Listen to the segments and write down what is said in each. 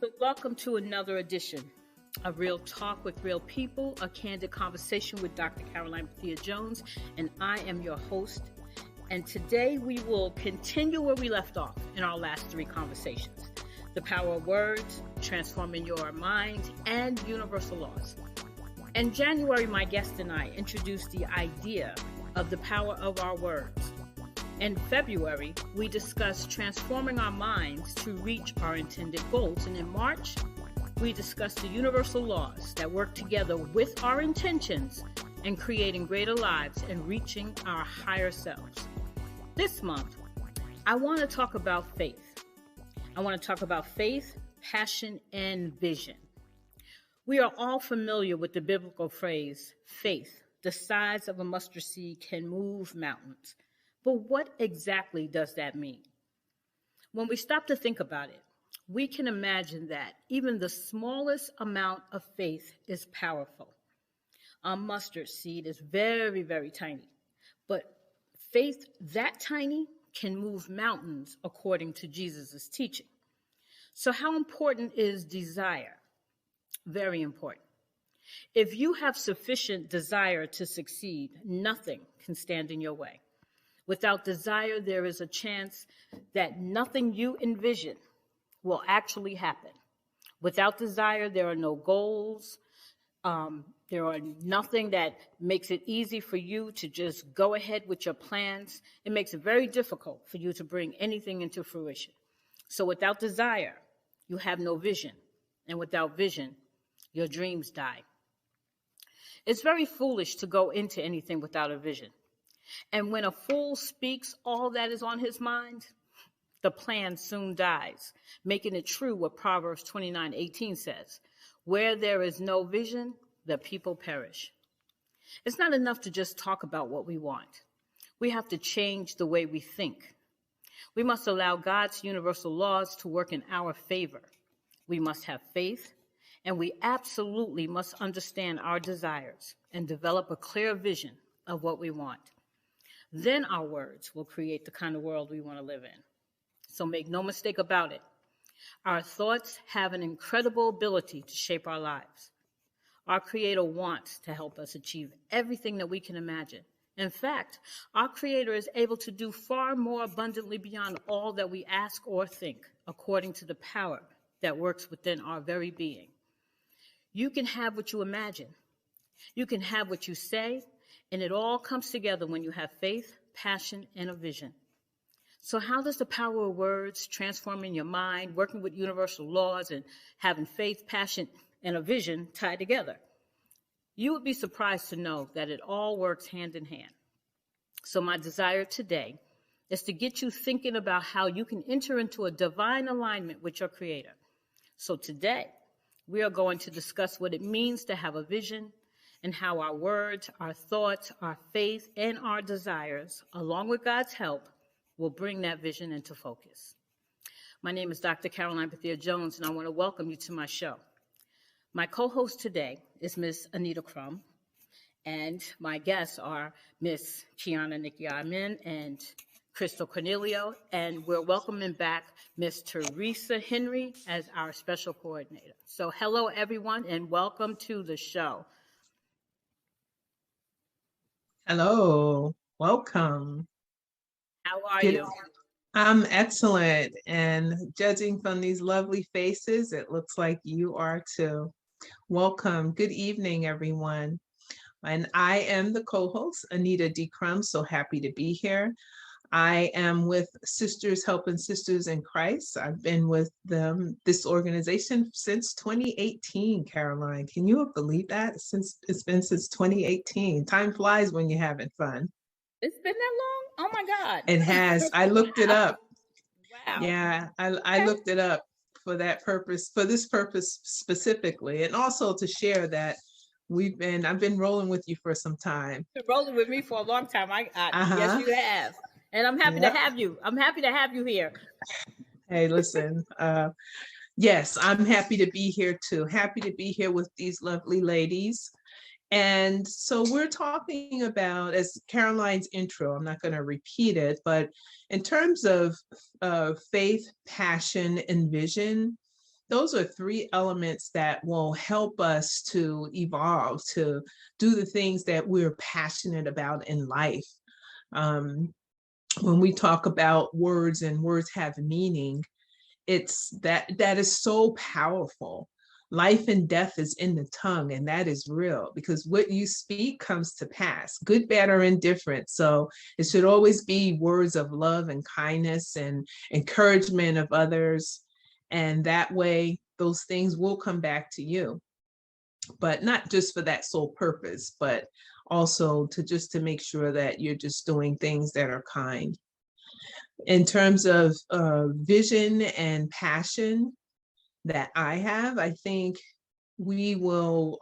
So welcome to another edition of Real Talk with Real People, a candid conversation with Dr. Karoline Bethea-Jones, and I am your host. And today we will continue where we left off in our last three conversations: the power of words, transforming your mind, and universal laws. In January, my guest and I introduced the idea of the power of our words. In February, we discussed transforming our minds to reach our intended goals. And in March, we discussed the universal laws that work together with our intentions in creating greater lives and reaching our higher selves. This month, I want to talk about faith. I want to talk about faith, passion, and vision. We are all familiar with the biblical phrase, faith, the size of a mustard seed, can move mountains. But what exactly does that mean? When we stop to think about it, we can imagine that even the smallest amount of faith is powerful. A mustard seed is very, very tiny, but faith that tiny can move mountains according to Jesus' teaching. So how important is desire? Very important. If you have sufficient desire to succeed, nothing can stand in your way. Without desire, there is a chance that nothing you envision will actually happen. Without desire, there are no goals. There are nothing that makes it easy for you to just go ahead with your plans. It makes it very difficult for you to bring anything into fruition. So without desire, you have no vision. And without vision, your dreams die. It's very foolish to go into anything without a vision. And when a fool speaks all that is on his mind, the plan soon dies, making it true what Proverbs 29:18 says: where there is no vision, the people perish. It's not enough to just talk about what we want. We have to change the way we think. We must allow God's universal laws to work in our favor. We must have faith, and we absolutely must understand our desires and develop a clear vision of what we want. Then our words will create the kind of world we want to live in. So make no mistake about it. Our thoughts have an incredible ability to shape our lives. Our Creator wants to help us achieve everything that we can imagine. In fact, our Creator is able to do far more abundantly beyond all that we ask or think, according to the power that works within our very being. You can have what you imagine. You can have what you say. And it all comes together when you have faith, passion, and a vision. So how does the power of words, transforming your mind, working with universal laws, and having faith, passion, and a vision tie together? You would be surprised to know that it all works hand in hand. So my desire today is to get you thinking about how you can enter into a divine alignment with your Creator. So today, we are going to discuss what it means to have a vision, and how our words, our thoughts, our faith, and our desires, along with God's help, will bring that vision into focus. My name is Dr. Karoline Bethea-Jones, and I want to welcome you to my show. My co-host today is Miss Anita Crum, and my guests are Miss Keyana, Nikaamen, and Cristal, Cornelio, and we're welcoming back Miss Theresa Henry as our special coordinator. So hello, everyone, and welcome to the show. Hello, welcome. How are you? I'm excellent, and judging from these lovely faces, it looks like you are too. Welcome. Good evening, everyone. And I am the co-host, Anita D. Crum, so happy to be here. I am with Sisters Helping Sisters in Christ. I've been with this organization since 2018, Karoline. Can you believe that? It's been since 2018. Time flies when you're having fun. It's been that long? Oh my God. It has. I looked it up. Wow. Yeah, I looked it up for that purpose, for this purpose specifically, and also to share that I've been rolling with you for some time. You've been rolling with me for a long time. Yes, you have. And I'm happy to have you. I'm happy to have you here. Hey, listen, yes, I'm happy to be here too. Happy to be here with these lovely ladies. And so we're talking about, as Karoline's intro, I'm not going to repeat it, but in terms of faith, passion, and vision, those are three elements that will help us to evolve, to do the things that we're passionate about in life. When we talk about words and words have meaning, it's that is so powerful. Life and death is in the tongue, and that is real, because what you speak comes to pass, good, bad, or indifferent. So it should always be words of love and kindness and encouragement of others. And that way, those things will come back to you, but not just for that sole purpose, but also to make sure that you're just doing things that are kind. In terms of vision and passion that I have, I think I'll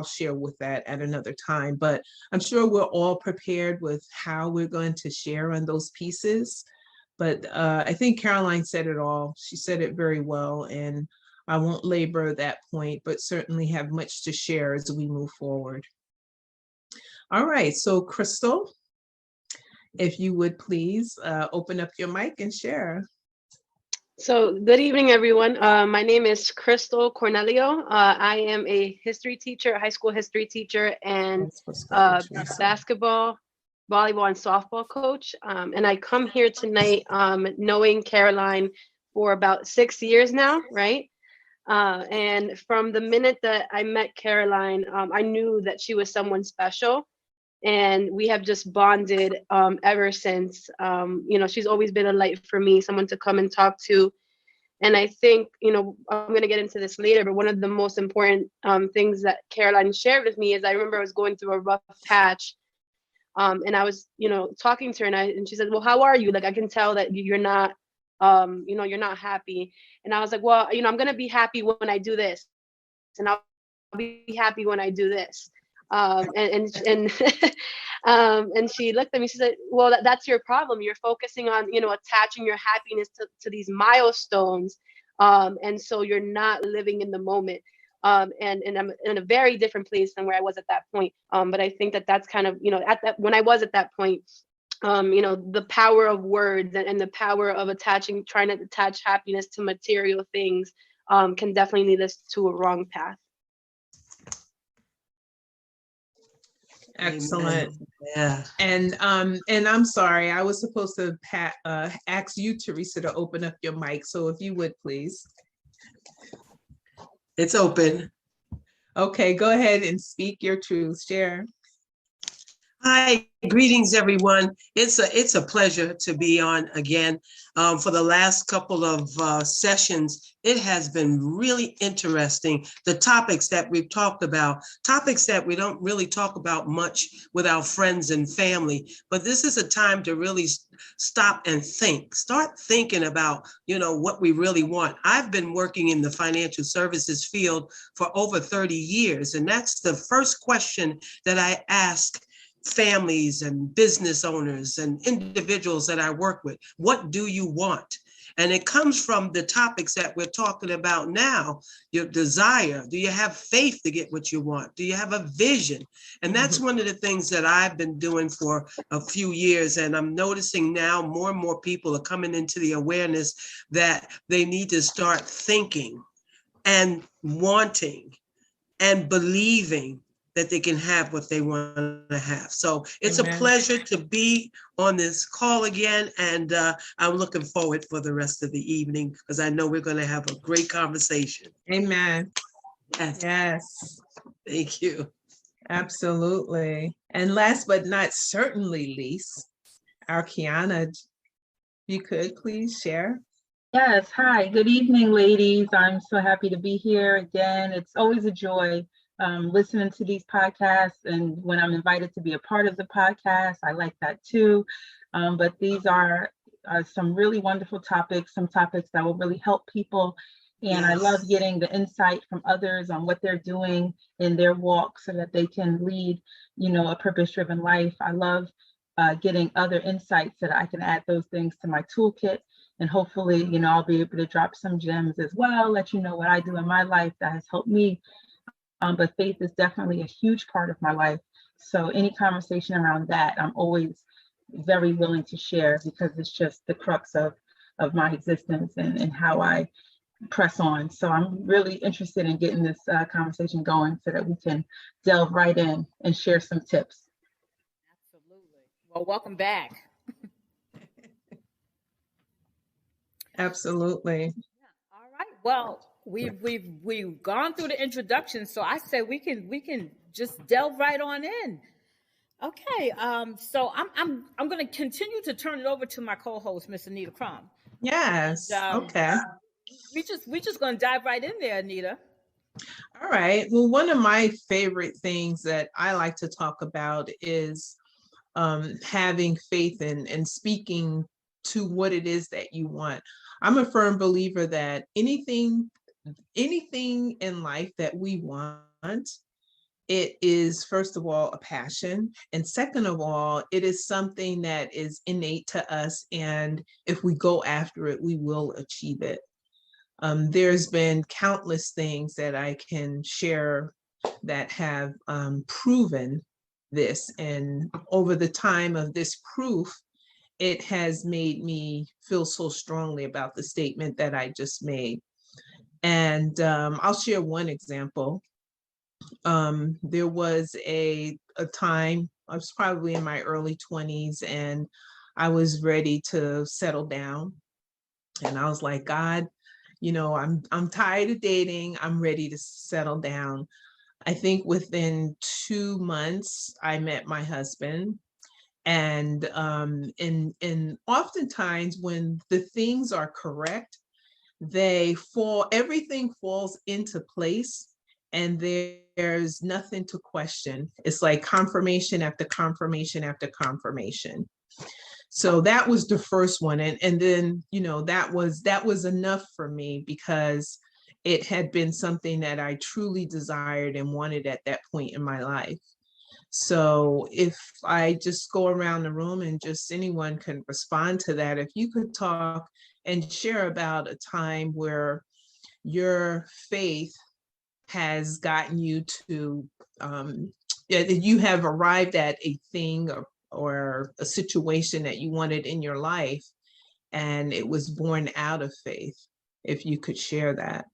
share with that at another time, but I'm sure we're all prepared with how we're going to share on those pieces. But I think Karoline said it all. She said it very well, and I won't labor that point, but certainly have much to share as we move forward. All right, so Cristal, if you would please open up your mic and share. So good evening, everyone. My name is Cristal Cornelio. I am a history teacher, a high school history teacher, and basketball, volleyball, and softball coach. And I come here tonight knowing Karoline for about 6 years now, right? And from the minute that I met Karoline, I knew that she was someone special. And we have just bonded ever since. She's always been a light for me, someone to come and talk to. And I think, I'm going to get into this later, but one of the most important things that Karoline shared with me is I remember I was going through a rough patch. And I was, talking to her, and she said, well, how are you? Like, I can tell that you're not, you're not happy. And I was like, well, I'm going to be happy when I do this. And I'll be happy when I do this. And she looked at me, she said, well, that's your problem. You're focusing on, attaching your happiness to these milestones. And so you're not living in the moment. And I'm in a very different place than where I was at that point. But I think that's kind of, when I was at that point, the power of words and the power of trying to attach happiness to material things can definitely lead us to a wrong path. Excellent. Yeah. And I'm sorry, I was supposed to ask you, Theresa, to open up your mic. So if you would, please. It's open. Okay, go ahead and speak your truth. Share. Hi, greetings, everyone. It's a pleasure to be on again. For the last couple of sessions, it has been really interesting. The topics that we've talked about, topics that we don't really talk about much with our friends and family, but this is a time to really stop and think. Start thinking about, what we really want. I've been working in the financial services field for over 30 years, and that's the first question that I ask families and business owners and individuals that I work with. What do you want? And it comes from the topics that we're talking about now. Your desire. Do you have faith to get what you want? Do you have a vision? And that's one of the things that I've been doing for a few years. And I'm noticing now more and more people are coming into the awareness that they need to start thinking and wanting and believing that they can have what they want to have. So it's a pleasure to be on this call again. And I'm looking forward for the rest of the evening because I know we're going to have a great conversation. Amen. Yes. Thank you. Absolutely. And last but not certainly least, our Keyana, if you could please share. Yes. Hi. Good evening, ladies. I'm so happy to be here again. It's always a joy listening to these podcasts, and when I'm invited to be a part of the podcast, I like that too. But these are some really wonderful topics, some topics that will really help people. And I love getting the insight from others on what they're doing in their walk so that they can lead, a purpose-driven life. I love getting other insights so that I can add those things to my toolkit. And hopefully, I'll be able to drop some gems as well, let you know what I do in my life that has helped me. But faith is definitely a huge part of my life. So any conversation around that, I'm always very willing to share because it's just the crux of my existence and how I press on. So I'm really interested in getting this conversation going so that we can delve right in and share some tips. Absolutely. Well, welcome back. Absolutely. All right. Well, we've gone through the introduction, so I said we can just delve right on in. Okay. So I'm going to continue to turn it over to my co-host, Miss Anita Crum. Yes. Okay. We just going to dive right in there, Anita. All right. Well, one of my favorite things that I like to talk about is having faith and speaking to what it is that you want. I'm a firm believer that anything in life that we want, it is, first of all, a passion. And second of all, it is something that is innate to us. And if we go after it, we will achieve it. There's been countless things that I can share that have proven this. And over the time of this proof, it has made me feel so strongly about the statement that I just made. And I'll share one example. There was a time, I was probably in my early 20s, and I was ready to settle down. And I was like, God, I'm tired of dating. I'm ready to settle down. I think within 2 months, I met my husband. And oftentimes when the things are correct, everything falls into place, and there's nothing to question. It's like confirmation after confirmation after confirmation. So that was the first one. And then, that was enough for me, because it had been something that I truly desired and wanted at that point in my life. So if I just go around the room and just anyone can respond to that, if you could talk and share about a time where your faith has gotten you to, you have arrived at a thing or a situation that you wanted in your life, and it was born out of faith, if you could share that.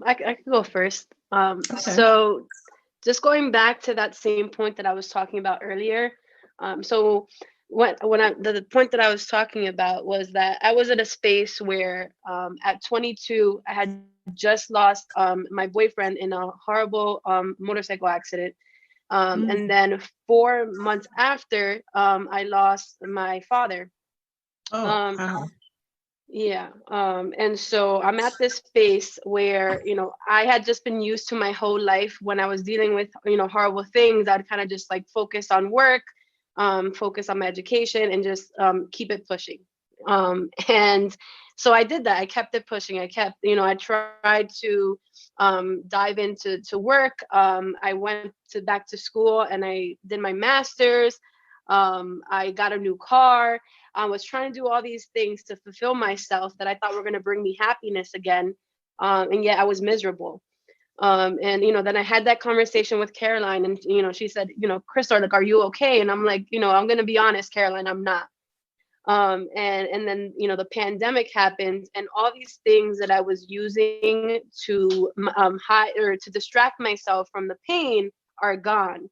I can go first. Okay. So just going back to that same point that I was talking about earlier. So the point that I was talking about was that I was at a space where at 22, I had just lost my boyfriend in a horrible motorcycle accident. And then 4 months after, I lost my father. Oh, wow. Yeah. And so I'm at this space where, I had just been used to my whole life when I was dealing with, horrible things. I'd kind of just like focus on work, focus on my education, and just keep it pushing. And so I did that. I kept it pushing. I tried to dive into work. I went back to school and I did my master's. I got a new car. I was trying to do all these things to fulfill myself that I thought were going to bring me happiness again. And yet I was miserable. And, then I had that conversation with Karoline, and, she said, Cristal, like, are you okay? And I'm like, I'm going to be honest, Karoline, I'm not. And then, the pandemic happened, and all these things that I was using to hide or to distract myself from the pain are gone.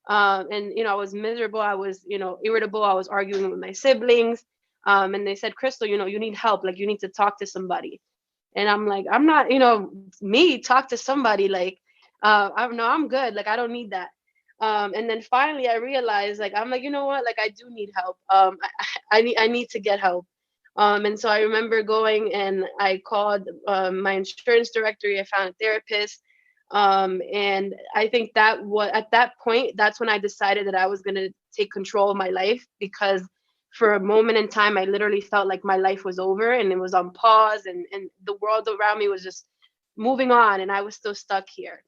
And, I was miserable. I was, irritable. I was arguing with my siblings. And they said, Cristal, you need help. Like, you need to talk to somebody. And I'm like, I'm not, me talk to somebody. Like, I'm good. Like, I don't need that. And then finally I realized, like, I'm like, you know what? Like, I do need help. I need to get help. And so I remember going and I called my insurance directory. I found a therapist. And I think that at that point, that's when I decided that I was going to take control of my life, because for a moment in time, I literally felt like my life was over and it was on pause, and the world around me was just moving on, and I was still stuck here.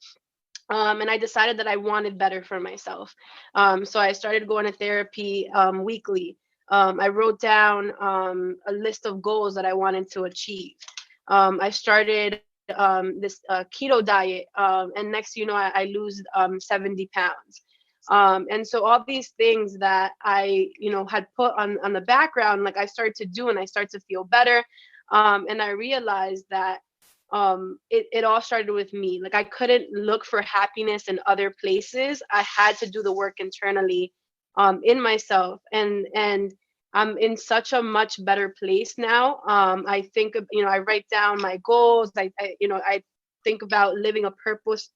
And I decided that I wanted better for myself. So I started going to therapy weekly. I wrote down a list of goals that I wanted to achieve. I started this keto diet, and next, I lose 70 pounds. And so all these things that I, had put on the background, like I started to do, and I started to feel better. And I realized that it all started with me. Like I couldn't look for happiness in other places. I had to do the work internally in myself. And I'm in such a much better place now. I think, I write down my goals. I think about living a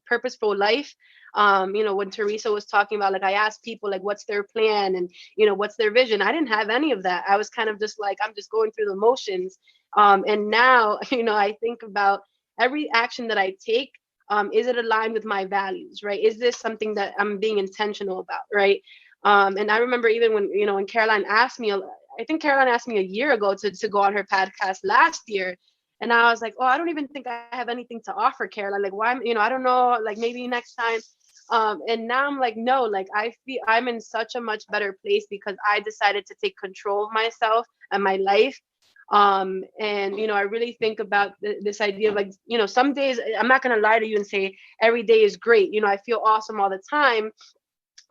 purposeful life. When Theresa was talking about, like, I asked people, like, what's their plan and, what's their vision? I didn't have any of that. I was kind of just like, I'm just going through the motions. And now, I think about every action that I take. Is it aligned with my values, right? Is this something that I'm being intentional about, right? And I remember even when Karoline asked me, I think Karoline asked me a year ago to go on her podcast last year. And I was like, oh, I don't even think I have anything to offer, Karoline. Like, why, I don't know, like maybe next time. And now I'm like, no, like I feel I'm in such a much better place because I decided to take control of myself and my life. And, I really think about this idea of, like, some days, I'm not going to lie to you and say every day is great. I feel awesome all the time.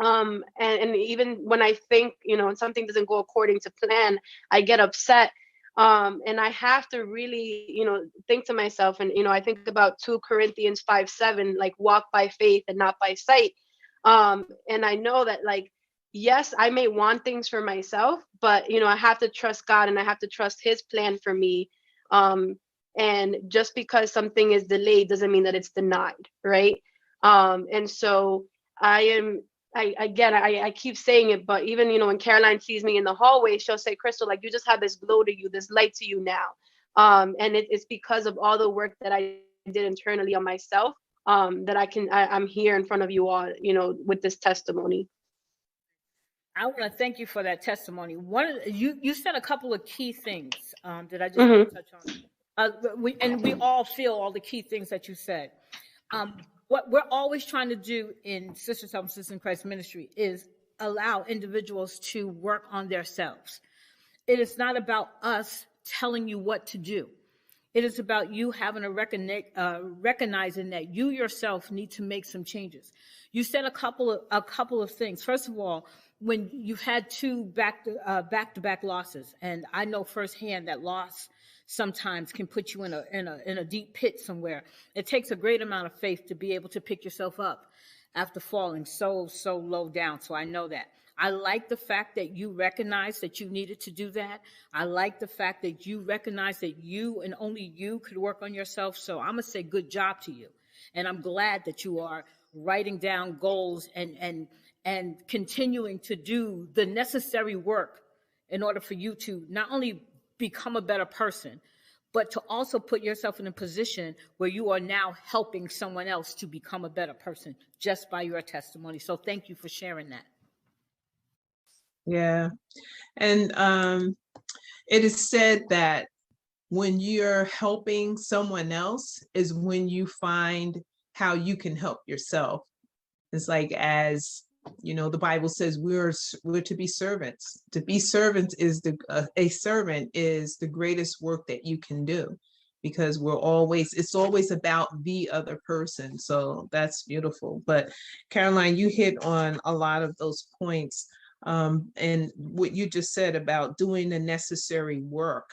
And even when I think, something doesn't go according to plan, I get upset. And I have to really, think to myself, and, I think about 2 Corinthians 5:7, like, walk by faith and not by sight. And I know that, like, yes, I may want things for myself, but, I have to trust God and I have to trust his plan for me. And just because something is delayed doesn't mean that it's denied, right? And so I keep saying it, but even, when Karoline sees me in the hallway, she'll say, Cristal, like, you just have this glow to you, this light to you now. And it's because of all the work that I did internally on myself, that I'm here in front of you all, with this testimony. I want to thank you for that testimony. You said a couple of key things that I just want to touch on. We all feel all the key things that you said. What we're always trying to do in Sisters Help Sisters in Christ Ministry is allow individuals to work on themselves. It is not about us telling you what to do. It is about you having recognizing that you yourself need to make some changes. You said a couple of things. First of all, when you've had 2 back-to-back losses, and I know firsthand that loss sometimes can put you in a deep pit somewhere. It takes a great amount of faith to be able to pick yourself up after falling so low down. So I know that. I like the fact that you recognize that you needed to do that. I like the fact that you recognize that you and only you could work on yourself. So I'm going to say good job to you. And I'm glad that you are writing down goals and continuing to do the necessary work in order for you to not only become a better person, but to also put yourself in a position where you are now helping someone else to become a better person just by your testimony. So thank you for sharing that. Yeah. And it is said that when you're helping someone else is when you find how you can help yourself. It's like, as the Bible says, we're to be servants. To be servants is a servant is the greatest work that you can do, because it's always about the other person. So that's beautiful. But Karoline, you hit on a lot of those points. And what you just said about doing the necessary work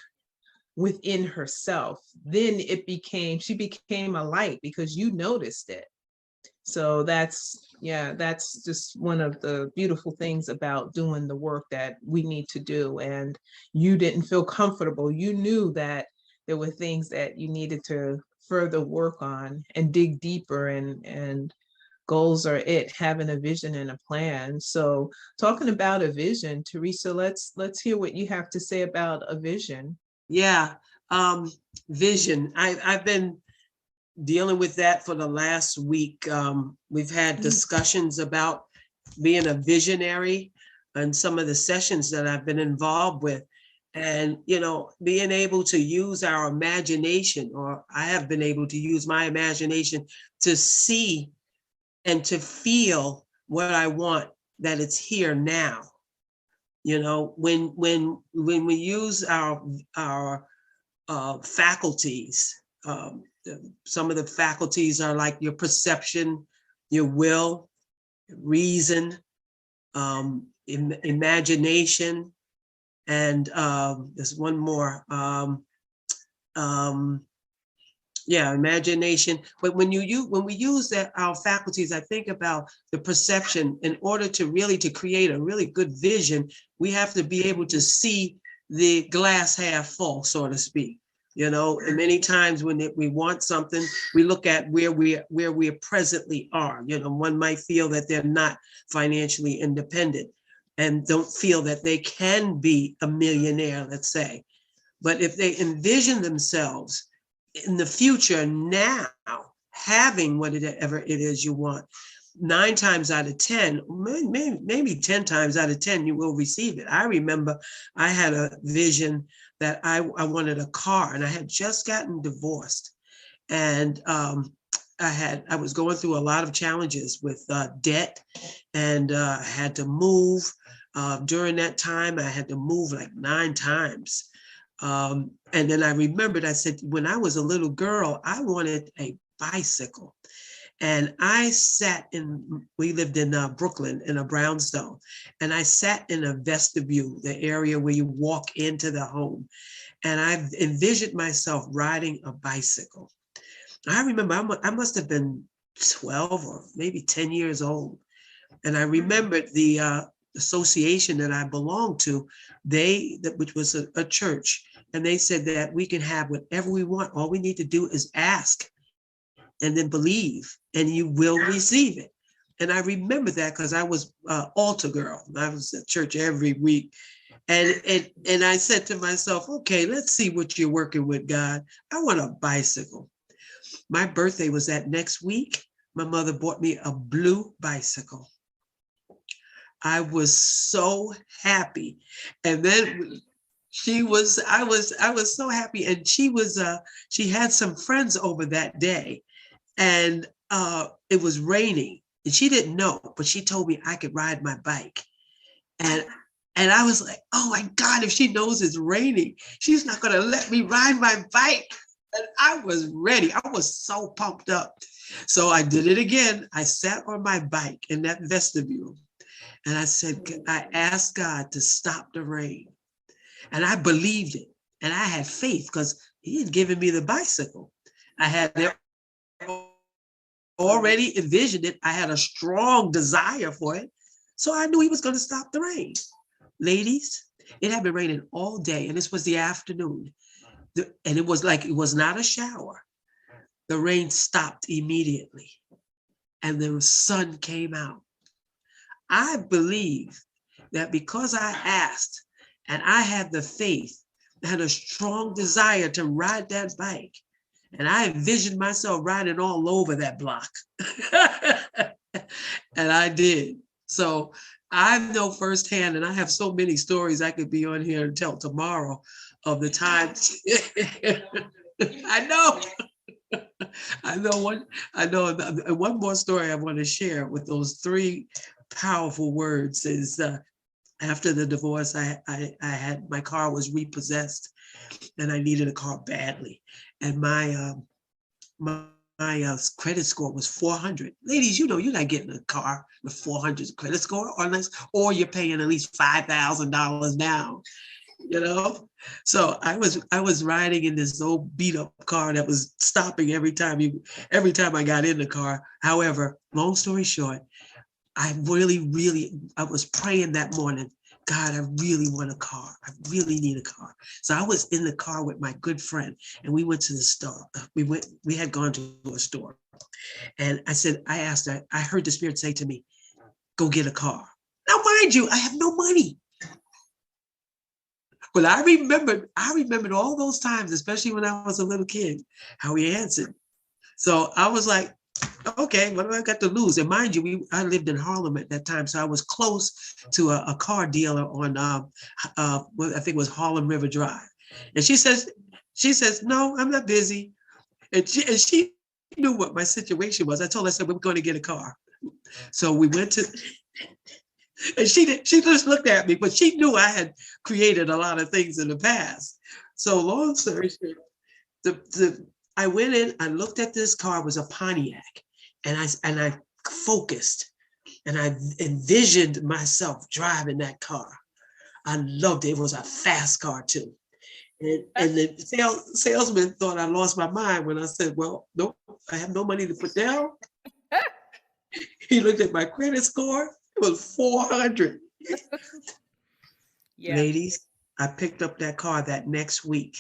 within herself, then she became a light because you noticed it. So that's just one of the beautiful things about doing the work that we need to do. And you didn't feel comfortable. You knew that there were things that you needed to further work on and dig deeper, and goals are having a vision and a plan. So talking about a vision, Theresa, let's hear what you have to say about a vision. Yeah, vision. I've been dealing with that for the last week. We've had discussions about being a visionary and some of the sessions that I've been involved with. And, being able to use our imagination, or I have been able to use my imagination to see and to feel what I want, that it's here now. When we use our faculties, some of the faculties are like your perception, your will, reason, imagination, and there's one more. Imagination. But when we use that, our faculties, I think about the perception. In order to create a really good vision, we have to be able to see the glass half full, so to speak. And many times when we want something, we look at where we presently are. One might feel that they're not financially independent and don't feel that they can be a millionaire, let's say. But if they envision themselves in the future now, having whatever it is you want, 9 times out of 10, maybe 10 times out of 10, you will receive it. I remember I had a vision that I wanted a car, and I had just gotten divorced. And I was going through a lot of challenges with debt, and I had to move. During that time, I had to move like 9 times. And then I remembered, I said, when I was a little girl, I wanted a bicycle. And we lived in Brooklyn in a brownstone. And I sat in a vestibule, the area where you walk into the home. And I envisioned myself riding a bicycle. I remember I must have been 12 or maybe 10 years old. And I remembered the association that I belonged to, which was a church. And they said that we can have whatever we want. All we need to do is ask and then believe, and you will receive it. And I remember that because I was an altar girl. I was at church every week. And I said to myself, okay, let's see what you're working with, God. I want a bicycle. My birthday was that next week. My mother bought me a blue bicycle. I was so happy. And then I was so happy. And she had some friends over that day, and it was raining, and she didn't know, but she told me I could ride my bike. And I was like, oh my God, if she knows it's raining, she's not going to let me ride my bike. And I was ready. I was so pumped up. So I did it again. I sat on my bike in that vestibule, and I asked God to stop the rain. And I believed it. And I had faith because he had given me the bicycle. I had already envisioned it. I had a strong desire for it. So I knew he was going to stop the rain. Ladies, it had been raining all day, and this was the afternoon. And it was not a shower. The rain stopped immediately, and the sun came out. I believe that because I asked, and I had the faith, I had a strong desire to ride that bike, and I envisioned myself riding all over that block. And I did. So I know firsthand, and I have so many stories I could be on here and tell tomorrow of the times. I know. One more story I want to share with those 3 powerful words is after the divorce, I had, my car was repossessed, and I needed a car badly. And my credit score was 400. Ladies, you're not getting a car with 400 credit score or you're paying at least $5,000 down. So I was riding in this old beat up car that was stopping every time I got in the car. However, long story short, I was praying that morning, God, I really want a car. I really need a car. So I was in the car with my good friend, and we went to the store. We had gone to a store, and I asked her, I heard the Spirit say to me, go get a car. Now, mind you, I have no money. But I remembered all those times, especially when I was a little kid, how he answered. So I was like, okay, what do I got to lose? And mind you, I lived in Harlem at that time, so I was close to a car dealer on, I think it was Harlem River Drive. And she says, no, I'm not busy. And she knew what my situation was. I told her, I said, we're going to get a car. So we went to, and she just looked at me, but she knew I had created a lot of things in the past. So long story short, I went in, I looked at this car, it was a Pontiac, and I focused. and I envisioned myself driving that car. I loved it. It was a fast car too. And the salesman thought I lost my mind when I said, well, no, I have no money to put down. He looked at my credit score. It was 400. Yeah. Ladies, I picked up that car that next week.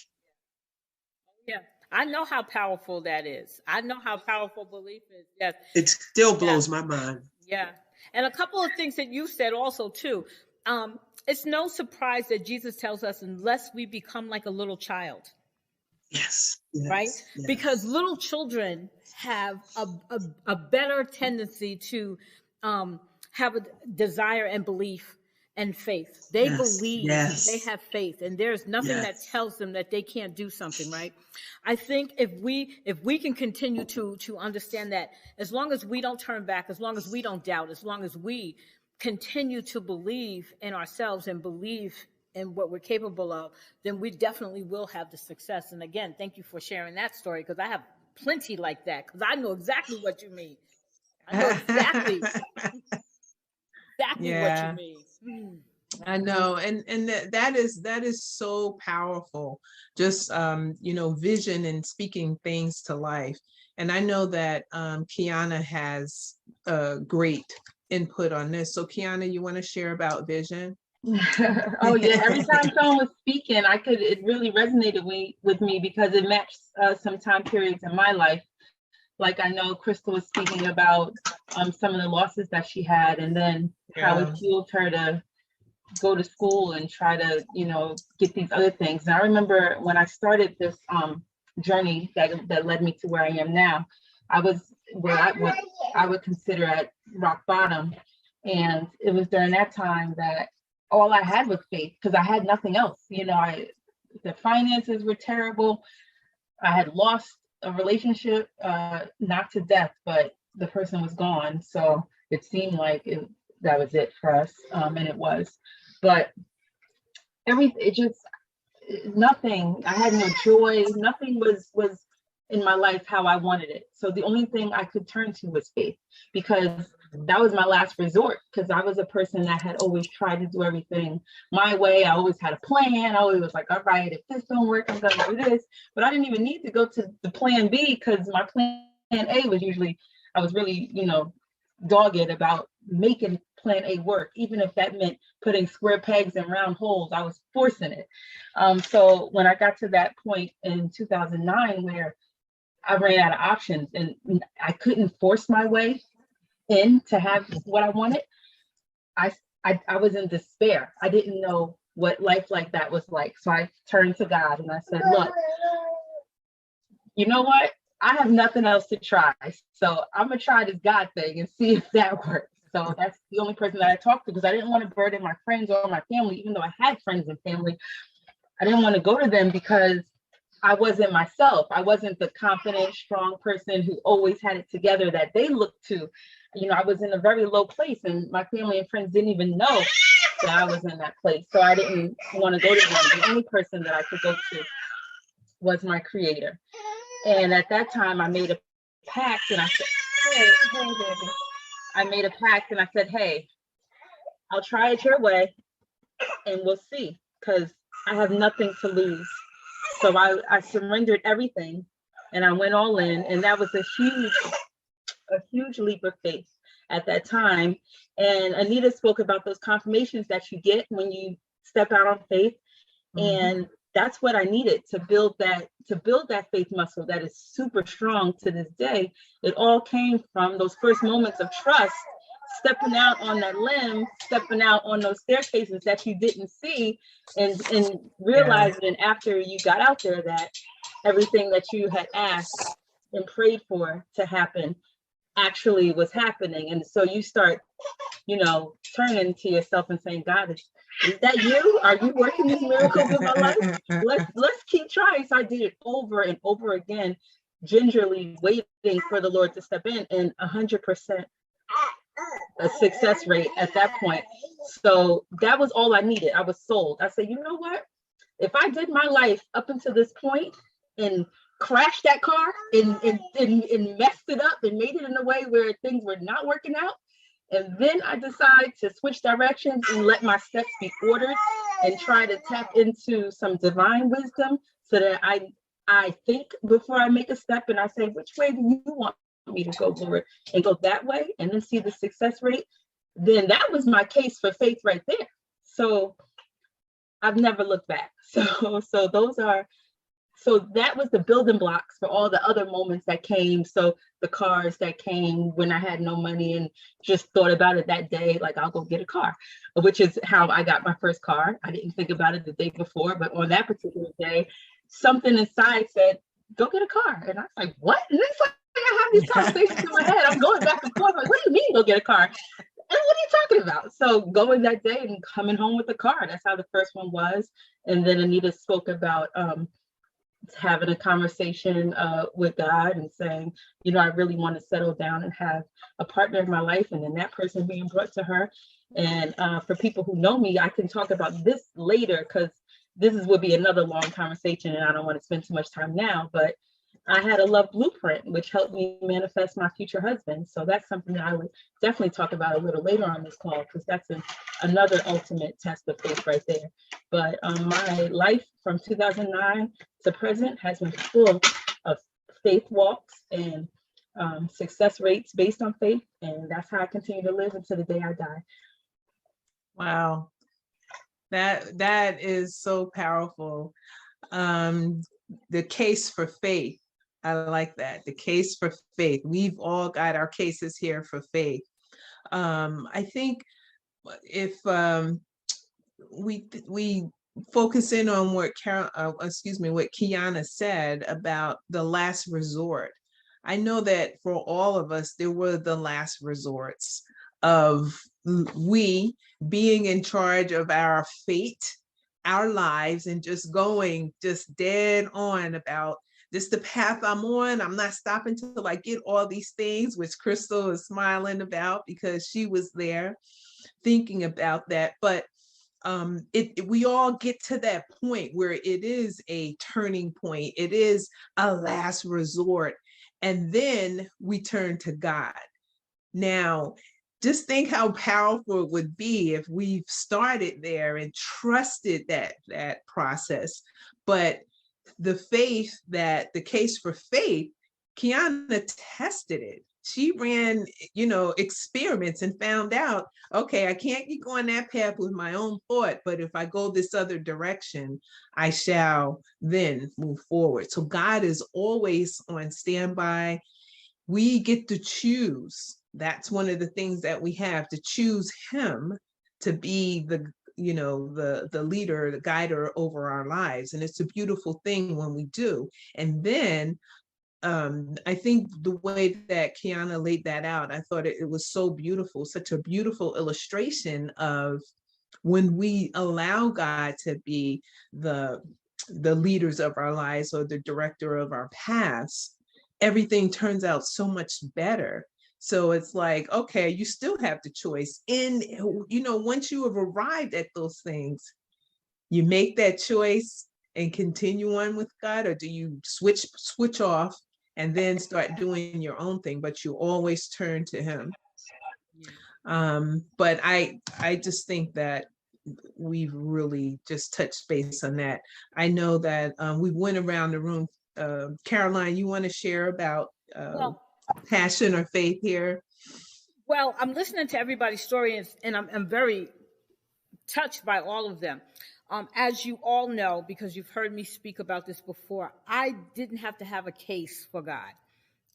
Yeah, I know how powerful that is. I know how powerful belief is. Yes. It still blows my mind. Yeah. And a couple of things that you said also too. It's no surprise that Jesus tells us unless we become like a little child. Yes. Right? Yes. Because little children have a better tendency to have a desire and belief and faith. They believe, they have faith, and there's nothing that tells them that they can't do something, right? I think if we can continue to understand that, as long as we don't turn back, as long as we don't doubt, as long as we continue to believe in ourselves and believe in what we're capable of, then we definitely will have the success. And again, thank you for sharing that story, because I have plenty like that, because I know exactly what you mean. I know exactly what you mean. I know, and that is so powerful. Just vision and speaking things to life. And I know that Keyana has great input on this. So Keyana, you want to share about vision? Oh yeah, every time someone was speaking, it really resonated with me because it matched some time periods in my life. Like I know Cristal was speaking about some of the losses that she had, and then how it fueled her to go to school and try to, get these other things. And I remember when I started this journey that led me to where I am now, I was where I would consider at rock bottom. And it was during that time that all I had was faith, because I had nothing else. The finances were terrible. I had lost a relationship, not to death, but the person was gone. So it seemed like that was it for us. And it was, but nothing, I had no joy. Nothing was in my life how I wanted it. So the only thing I could turn to was faith, because that was my last resort, because I was a person that had always tried to do everything my way. I always had a plan. I always was like, all right, if this don't work, I'm gonna do this. But I didn't even need to go to the plan B, because my plan A was usually, I was really, dogged about making plan A work, even if that meant putting square pegs in round holes. I was forcing it. So when I got to that point in 2009 where I ran out of options and I couldn't force my way in to have what I wanted, I was in despair. I didn't know what life like that was like. So I turned to God and I said, look, you know what? I have nothing else to try. So I'm gonna try this God thing and see if that works. So that's the only person that I talked to, because I didn't want to burden my friends or my family, even though I had friends and family. I didn't want to go to them because I wasn't myself. I wasn't the confident, strong person who always had it together that they looked to. I was in a very low place, and my family and friends didn't even know that I was in that place. So I didn't want to go to them. The only person that I could go to was my creator. And at that time, I made a pact, and I said, hey, baby. I made a pact, and I said, hey, I'll try it your way, and we'll see, because I have nothing to lose. So I surrendered everything, and I went all in, and that was a huge leap of faith at that time. And Anita spoke about those confirmations that you get when you step out on faith. Mm-hmm. And that's what I needed to build that faith muscle that is super strong to this day. It all came from those first moments of trust, stepping out on that limb, stepping out on those staircases that you didn't see, and realizing after you got out there that everything that you had asked and prayed for to happen actually was happening. And so you start, turning to yourself and saying, God, is that you? Are you working these miracles in my life? Let's keep trying. So I did it over and over again, gingerly waiting for the Lord to step in, and 100% a success rate at that point. So that was all I needed. I was sold. I said, you know what? If I did my life up until this point and crashed that car and messed it up and made it in a way where things were not working out, And then I decide to switch directions and let my steps be ordered and try to tap into some divine wisdom so that I think before I make a step and I say, which way do you want me to go, Lord? And go that way and then see the success rate. Then that was my case for faith right there. So I've never looked back. So that was the building blocks for all the other moments that came. So the cars that came when I had no money and just thought about it that day, like I'll go get a car, which is how I got my first car. I didn't think about it the day before, but on that particular day, something inside said, go get a car. And I was like, what? And it's like I have these conversations in my head. I'm going back and forth, like, what do you mean go get a car? And what are you talking about? So going that day and coming home with a car, that's how the first one was. And then Anita spoke about having a conversation with God and saying, you know, I really want to settle down and have a partner in my life, and then that person being brought to her. And for people who know me, I can talk about this later because this would be another long conversation and I don't want to spend too much time now, but I had a love blueprint, which helped me manifest my future husband. So that's something that I would definitely talk about a little later on this call, because that's another ultimate test of faith right there. But my life from 2009 to present has been full of faith walks and success rates based on faith. And that's how I continue to live until the day I die. Wow. That is so powerful. The case for faith. I like that. The case for faith. We've all got our cases here for faith. I think if we focus in on what Keyana said about the last resort. I know that for all of us, there were the last resorts of we being in charge of our fate, our lives, and just going just dead on about this the path I'm on. I'm not stopping till I get all these things, which Cristal is smiling about because she was there thinking about that. But we all get to that point where it is a turning point. It is a last resort. And then we turn to God. Now, just think how powerful it would be if we've started there and trusted that process. But the faith, that the case for faith, Keyana tested it. She ran, experiments and found out, okay, I can't keep going that path with my own thought, but if I go this other direction, I shall then move forward. So God is always on standby. We get to choose. That's one of the things that we have to choose him to be the leader, the guider over our lives. And it's a beautiful thing when we do. And then I think the way that Keyana laid that out, I thought it was so beautiful, such a beautiful illustration of when we allow God to be the leaders of our lives or the director of our paths, everything turns out so much better. So it's like, okay, you still have the choice. And, once you have arrived at those things, you make that choice and continue on with God, or do you switch off and then start doing your own thing, but you always turn to him. But I just think that we've really just touched base on that. I know that we went around the room. Karoline, you want to share about passion or faith here? Well, I'm listening to everybody's story, and I'm very touched by all of them. As you all know, because you've heard me speak about this before, I didn't have to have a case for God.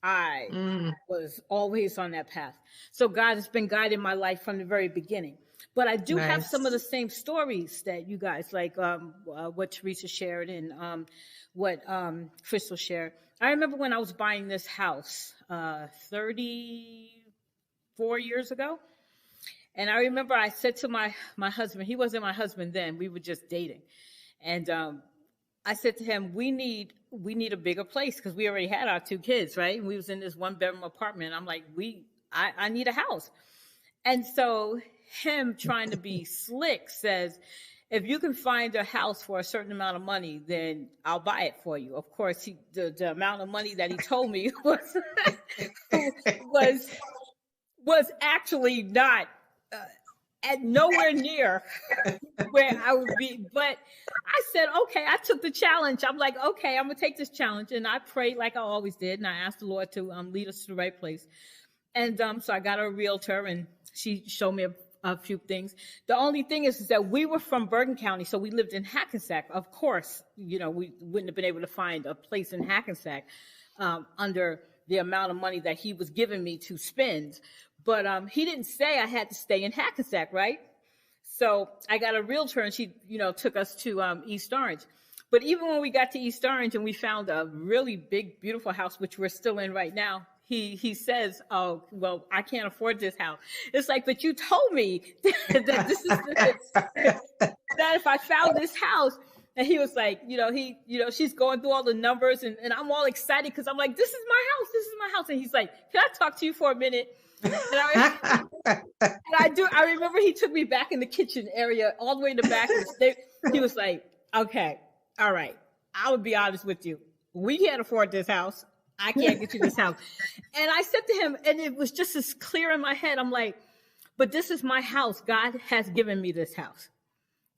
I was always on that path. So God has been guiding my life from the very beginning. But I do have some of the same stories that you guys, like what Theresa shared and what Cristal shared. I remember when I was buying this house 34 years ago. And I remember I said to my husband, he wasn't my husband then, we were just dating. And I said to him, we need a bigger place because we already had our 2 kids, right? And we was in this 1-bedroom apartment. I'm like, I need a house. And so him trying to be slick says, if you can find a house for a certain amount of money, then I'll buy it for you. Of course, the amount of money that he told me was was actually not at nowhere near where I would be. But I said, okay, I took the challenge. I'm like, okay, I'm going to take this challenge. And I prayed like I always did. And I asked the Lord to lead us to the right place. And so I got a realtor and she showed me a few things. The only thing is that we were from Bergen County. So we lived in Hackensack. Of course, we wouldn't have been able to find a place in Hackensack under the amount of money that he was giving me to spend. But he didn't say I had to stay in Hackensack, right? So I got a realtor and she, took us to East Orange. But even when we got to East Orange and we found a really big, beautiful house, which we're still in right now, he says, oh, well, I can't afford this house. It's like, but you told me that this is that if I found this house. And he was like, she's going through all the numbers and I'm all excited because I'm like, this is my house. And he's like, can I talk to you for a minute? And I remember he took me back in the kitchen area, all the way in the back. He was like, okay, all right. I would be honest with you. We can't afford this house. I can't get you this house. And I said to him, and it was just as clear in my head. I'm like, but this is my house. God has given me this house.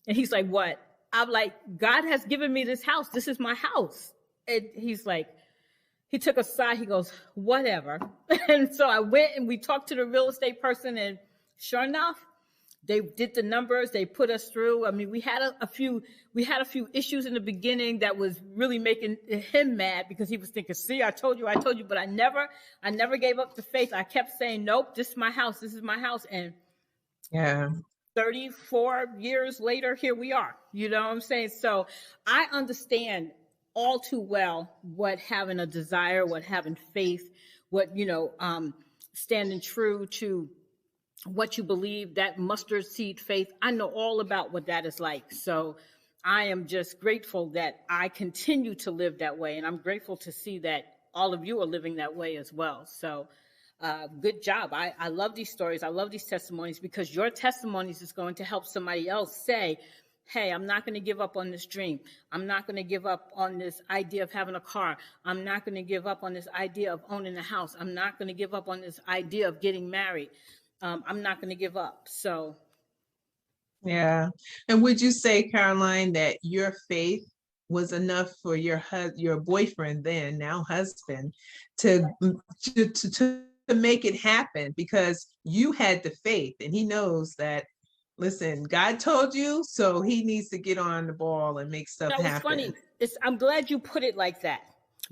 And he's like, what? I'm like, God has given me this house. This is my house. And he's like, he took a sigh. He goes, whatever. And so I went and we talked to the real estate person. And sure enough, they did the numbers. They put us through. I mean, we had a few issues in the beginning that was really making him mad because he was thinking, see, I told you. But I never gave up the faith. I kept saying, nope, this is my house. This is my house. And yeah. 34 years later, here we are. You know what I'm saying? So I understand all too well what having a desire, what having faith, what, standing true to what you believe, that mustard seed faith. I know all about what that is like. So I am just grateful that I continue to live that way. And I'm grateful to see that all of you are living that way as well. So good job. I love these stories. I love these testimonies because your testimonies is going to help somebody else say, hey, I'm not going to give up on this dream. I'm not going to give up on this idea of having a car. I'm not going to give up on this idea of owning a house. I'm not going to give up on this idea of getting married. I'm not going to give up. So. Yeah. And would you say, Karoline, that your faith was enough for your boyfriend then, now husband, to make it happen because you had the faith and he knows that, listen, God told you, so he needs to get on the ball and make stuff happen. Funny. I'm glad you put it like that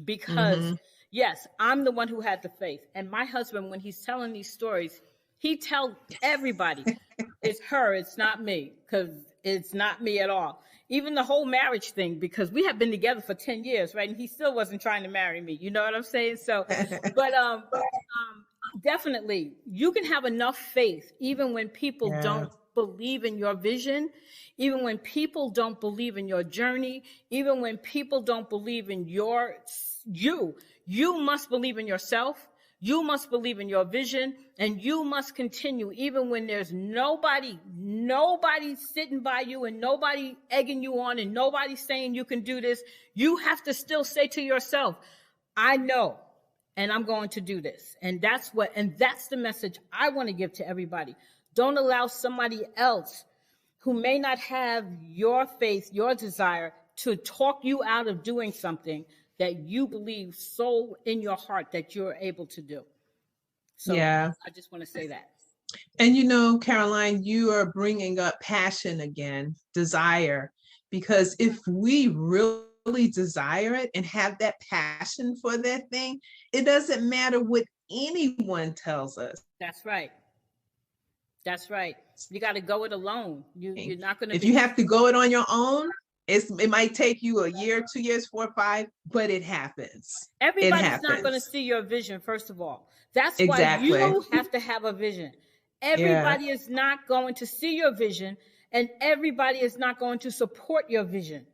because yes, I'm the one who had the faith. And my husband, when he's telling these stories, he tells everybody it's her, it's not me, because it's not me at all. Even the whole marriage thing, because we have been together for 10 years, right? And he still wasn't trying to marry me. You know what I'm saying? So, but definitely, you can have enough faith, even when people don't believe in your vision, even when people don't believe in your journey, even when people don't believe in you must believe in yourself. You must believe in your vision, and you must continue even when there's nobody sitting by you and nobody egging you on and nobody saying you can do this. You have to still say to yourself, I know, and I'm going to do this. And that's the message I want to give to everybody. Don't allow somebody else who may not have your faith, your desire, to talk you out of doing something that you believe so in your heart that you're able to do. So I just want to say that. And Karoline, you are bringing up passion again, desire, because if we really desire it and have that passion for that thing, it doesn't matter what anyone tells us. That's right. That's right. You got to go it alone. You're not going to. If you have to go it on your own, it might take you a year, 2 years, 4 or 5, but it happens. Everybody's not going to see your vision, first of all. That's why you have to have a vision. Everybody is not going to see your vision, and everybody is not going to support your vision.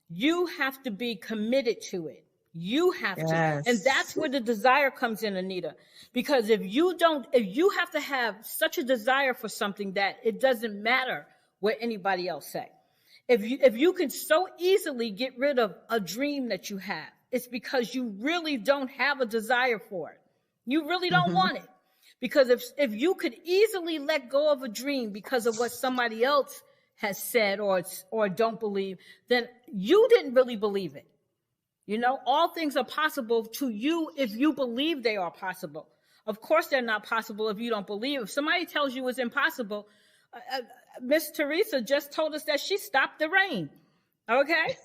You have to be committed to it. You have to. And that's where the desire comes in, Anita. Because if you have to have such a desire for something that it doesn't matter what anybody else say. If you can so easily get rid of a dream that you have, it's because you really don't have a desire for it. You really don't want it. Because if you could easily let go of a dream because of what somebody else has said or don't believe, then you didn't really believe it. All things are possible to you if you believe they are possible. Of course, they're not possible if you don't believe. If somebody tells you it's impossible, Miss Theresa just told us that she stopped the rain. Okay,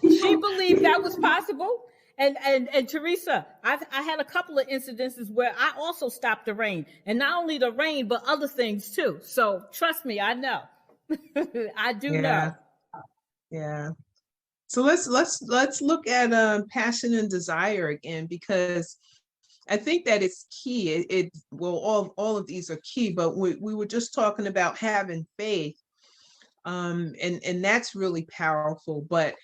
she believed that was possible. And Theresa, I had a couple of incidences where I also stopped the rain, and not only the rain, but other things too. So trust me, I know. I do know. Yeah. So let's look at passion and desire again, because I think that it's key. All of these are key, but we were just talking about having faith, and that's really powerful. But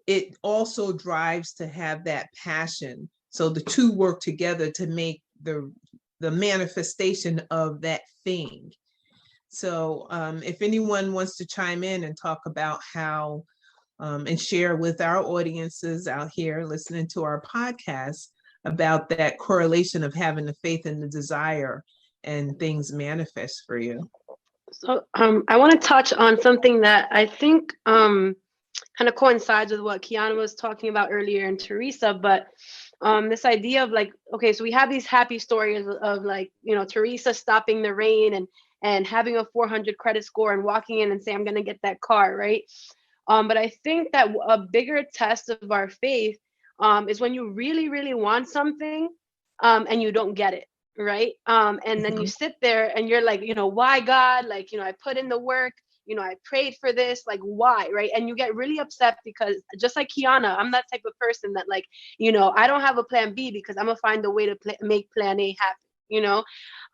it also drives to have that passion. So the two work together to make the manifestation of that thing. So if anyone wants to chime in and talk about how and share with our audiences out here listening to our podcast about that correlation of having the faith and the desire and things manifest for you. So I want to touch on something that I think kind of coincides with what Keyana was talking about earlier and Theresa, but this idea of like, okay, so we have these happy stories of like, Theresa stopping the rain and having a 400 credit score and walking in and saying, I'm going to get that car, right? But I think that a bigger test of our faith is when you really, really want something and you don't get it, right? And then you sit there and you're like, why God? Like, I put in the work, I prayed for this, like, why, right? And you get really upset because just like Keyana, I'm that type of person that like, I don't have a plan B because I'm gonna find a way to make plan A happen,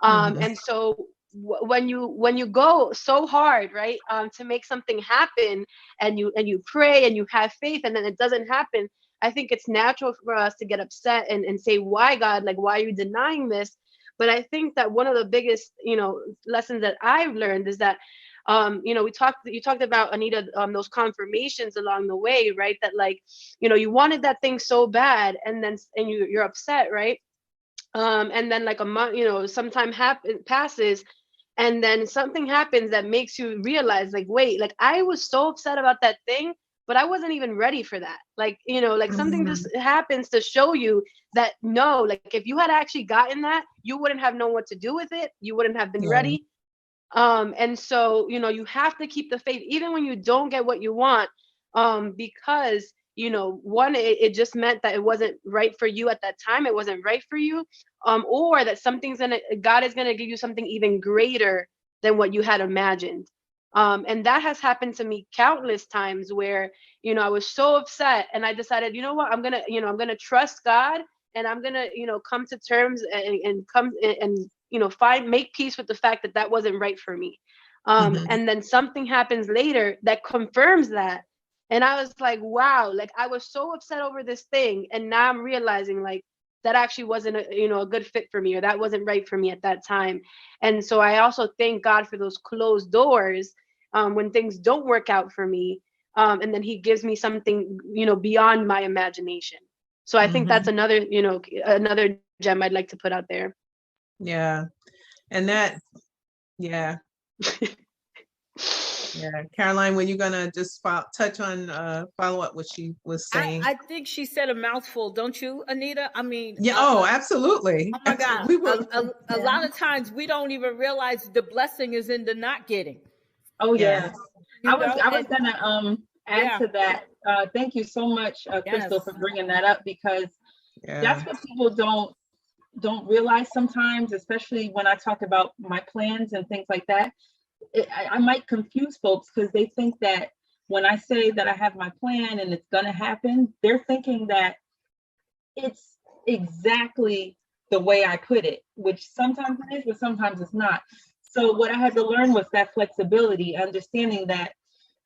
And so when you go so hard, right, to make something happen, and you pray and you have faith and then it doesn't happen, I think it's natural for us to get upset and say, why God, like, why are you denying this? But I think that one of the biggest lessons that I've learned is that you talked about, Anita, those confirmations along the way, right, that like you wanted that thing so bad and you're upset, right, and then like a month, some time passes. And then something happens that makes you realize, like, wait, like I was so upset about that thing, but I wasn't even ready for that. Like, like something just happens to show you that no, like if you had actually gotten that, you wouldn't have known what to do with it. You wouldn't have been ready. And so, you have to keep the faith, even when you don't get what you want, because one, it just meant that it wasn't right for you at that time. It wasn't right for you. Or that God is gonna give you something even greater than what you had imagined. And that has happened to me countless times where, I was so upset and I decided, you know what, I'm gonna trust God, and I'm gonna, come to terms and make peace with the fact that that wasn't right for me. And then something happens later that confirms that. And I was like, wow, like I was so upset over this thing. And now I'm realizing like that actually wasn't a good fit for me, or that wasn't right for me at that time. And so I also thank God for those closed doors when things don't work out for me. And then he gives me something, beyond my imagination. So I think that's another gem I'd like to put out there. Yeah. And that, yeah. Yeah, Karoline, were you gonna just touch on follow up what she was saying? I think she said a mouthful, don't you, Anita? I mean, yeah. Absolutely. Oh my God! A lot of times we don't even realize the blessing is in the not getting. Oh yeah, I was gonna add to that. Thank you so much, Cristal, for bringing that up, because that's what people don't realize sometimes, especially when I talk about my plans and things like that. I might confuse folks because they think that when I say that I have my plan and it's gonna happen, they're thinking that it's exactly the way I put it, which sometimes it is, but sometimes it's not. So what I had to learn was that flexibility, understanding that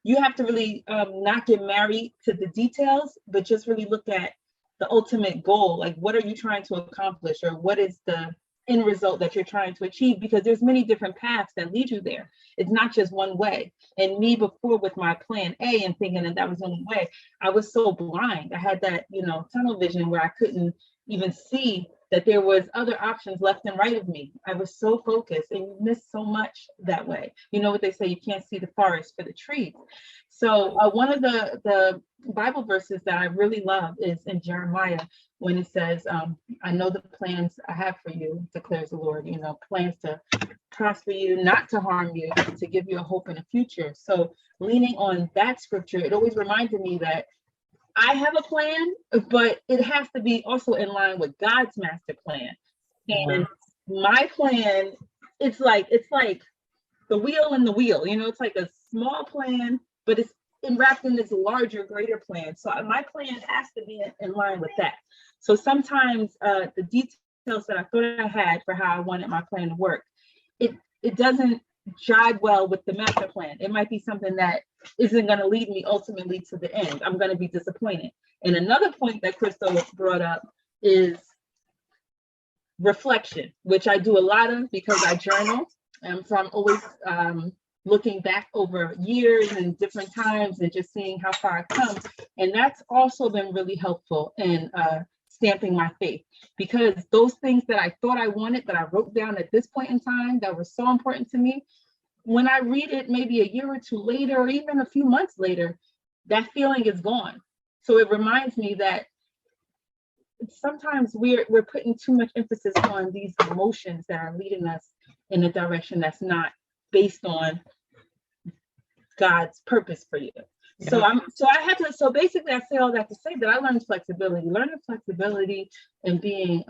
you have to really not get married to the details, but just really look at the ultimate goal. Like, what are you trying to accomplish, or what is the end result that you're trying to achieve? Because there's many different paths that lead you there. It's not just one way. And me, before, with my plan A and thinking that was the only way, I was so blind. I had that, tunnel vision where I couldn't even see that there was other options left and right of me. I was so focused, and you miss so much that way. You know what they say, you can't see the forest for the trees. So one of the Bible verses that I really love is in Jeremiah, when it says, I know the plans I have for you, declares the Lord, you know, plans to prosper you, not to harm you, to give you a hope and a future. So leaning on that scripture, it always reminded me that I have a plan, but it has to be also in line with God's master plan. And my plan, it's like the wheel in the wheel, you know, it's like a small plan, but it's wrapped in this larger, greater plan. So my plan has to be in line with that. So sometimes the details that I thought I had for how I wanted my plan to work, it doesn't jive well with the master plan. It might be something that isn't going to lead me ultimately to the end. I'm going to be disappointed. And another point that Cristal brought up is reflection, which I do a lot of because I journal. And so I'm always looking back over years and different times and just seeing how far I've come. And that's also been really helpful in stamping my faith, because those things that I thought I wanted, that I wrote down at this point in time, that were so important to me, when I read it maybe a year or two later, or even a few months later, that feeling is gone. So it reminds me that sometimes we're putting too much emphasis on these emotions that are leading us in a direction that's not based on God's purpose for you. Yeah. So basically I say all that to say that I learned flexibility. Learning flexibility and being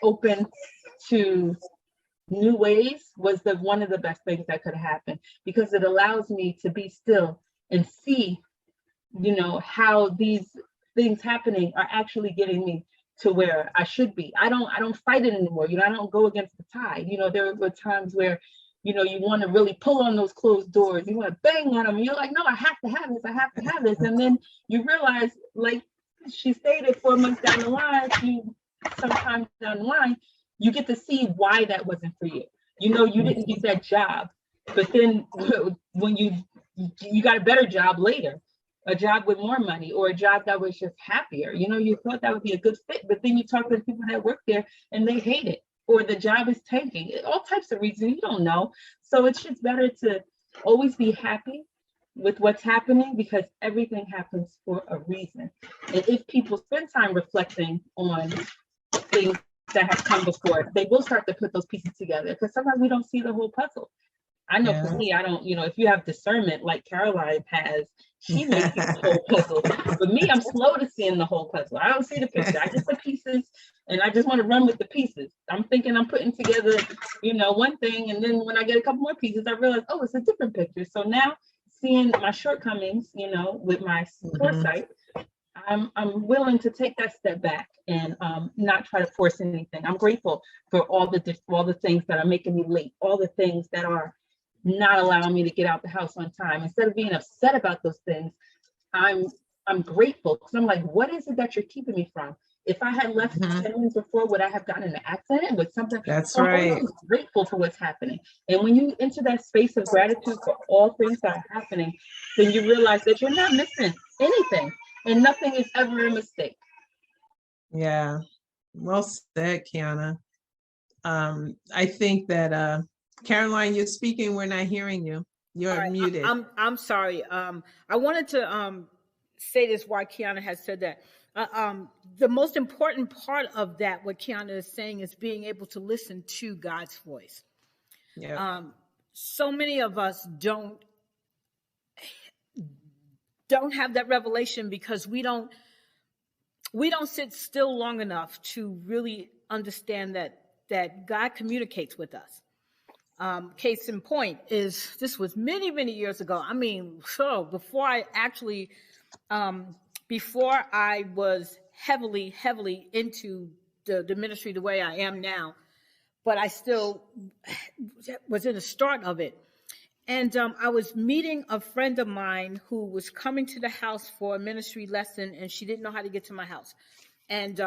open to new ways was one of the best things that could happen, because it allows me to be still and see, you know, how these things happening are actually getting me to where I should be. I don't fight it anymore. You know, I don't go against the tide. You know, there were times where, you know, you want to really pull on those closed doors. You want to bang on them. And you're like, no, I have to have this. I have to have this. And then you realize, like she stated, 4 months down the line, sometime down the line, you get to see why that wasn't for you. You know, you didn't get that job, but then when you got a better job later, a job with more money, or a job that was just happier. You know, you thought that would be a good fit, but then you talk to the people that work there and they hate it, or the job is tanking. All types of reasons, you don't know. So it's just better to always be happy with what's happening, because everything happens for a reason. And if people spend time reflecting on things that have come before, they will start to put those pieces together, because sometimes we don't see the whole puzzle. I know for me, I don't, you know, if you have discernment like Karoline has, she may see the whole puzzle. But me, I'm slow to seeing the whole puzzle. I don't see the picture. I just put pieces, and I just want to run with the pieces. I'm thinking I'm putting together, you know, one thing, and then when I get a couple more pieces, I realize, oh, it's a different picture. So now, seeing my shortcomings, you know, with my foresight, I'm willing to take that step back and not try to force anything. I'm grateful for all the things that are making me late, all the things that are not allowing me to get out the house on time. Instead of being upset about those things, I'm grateful, because I'm like, what is it that you're keeping me from? If I had left 10 minutes before, would I have gotten in an accident with something? That's right. I'm grateful for what's happening. And when you enter that space of gratitude for all things that are happening, then you realize that you're not missing anything, and nothing is ever a mistake. Yeah, well said, Keyana. I think that Karoline, you're speaking. We're not hearing you. You're right, muted. I'm sorry. I wanted to say this while Keyana has said that. The most important part of that, what Keyana is saying, is being able to listen to God's voice. Yeah. So many of us don't have that revelation, because we don't sit still long enough to really understand that God communicates with us. Case in point is, this was many, many years ago. I mean, so before I was heavily into the ministry the way I am now, but I still was in the start of it. And I was meeting a friend of mine who was coming to the house for a ministry lesson, and she didn't know how to get to my house. And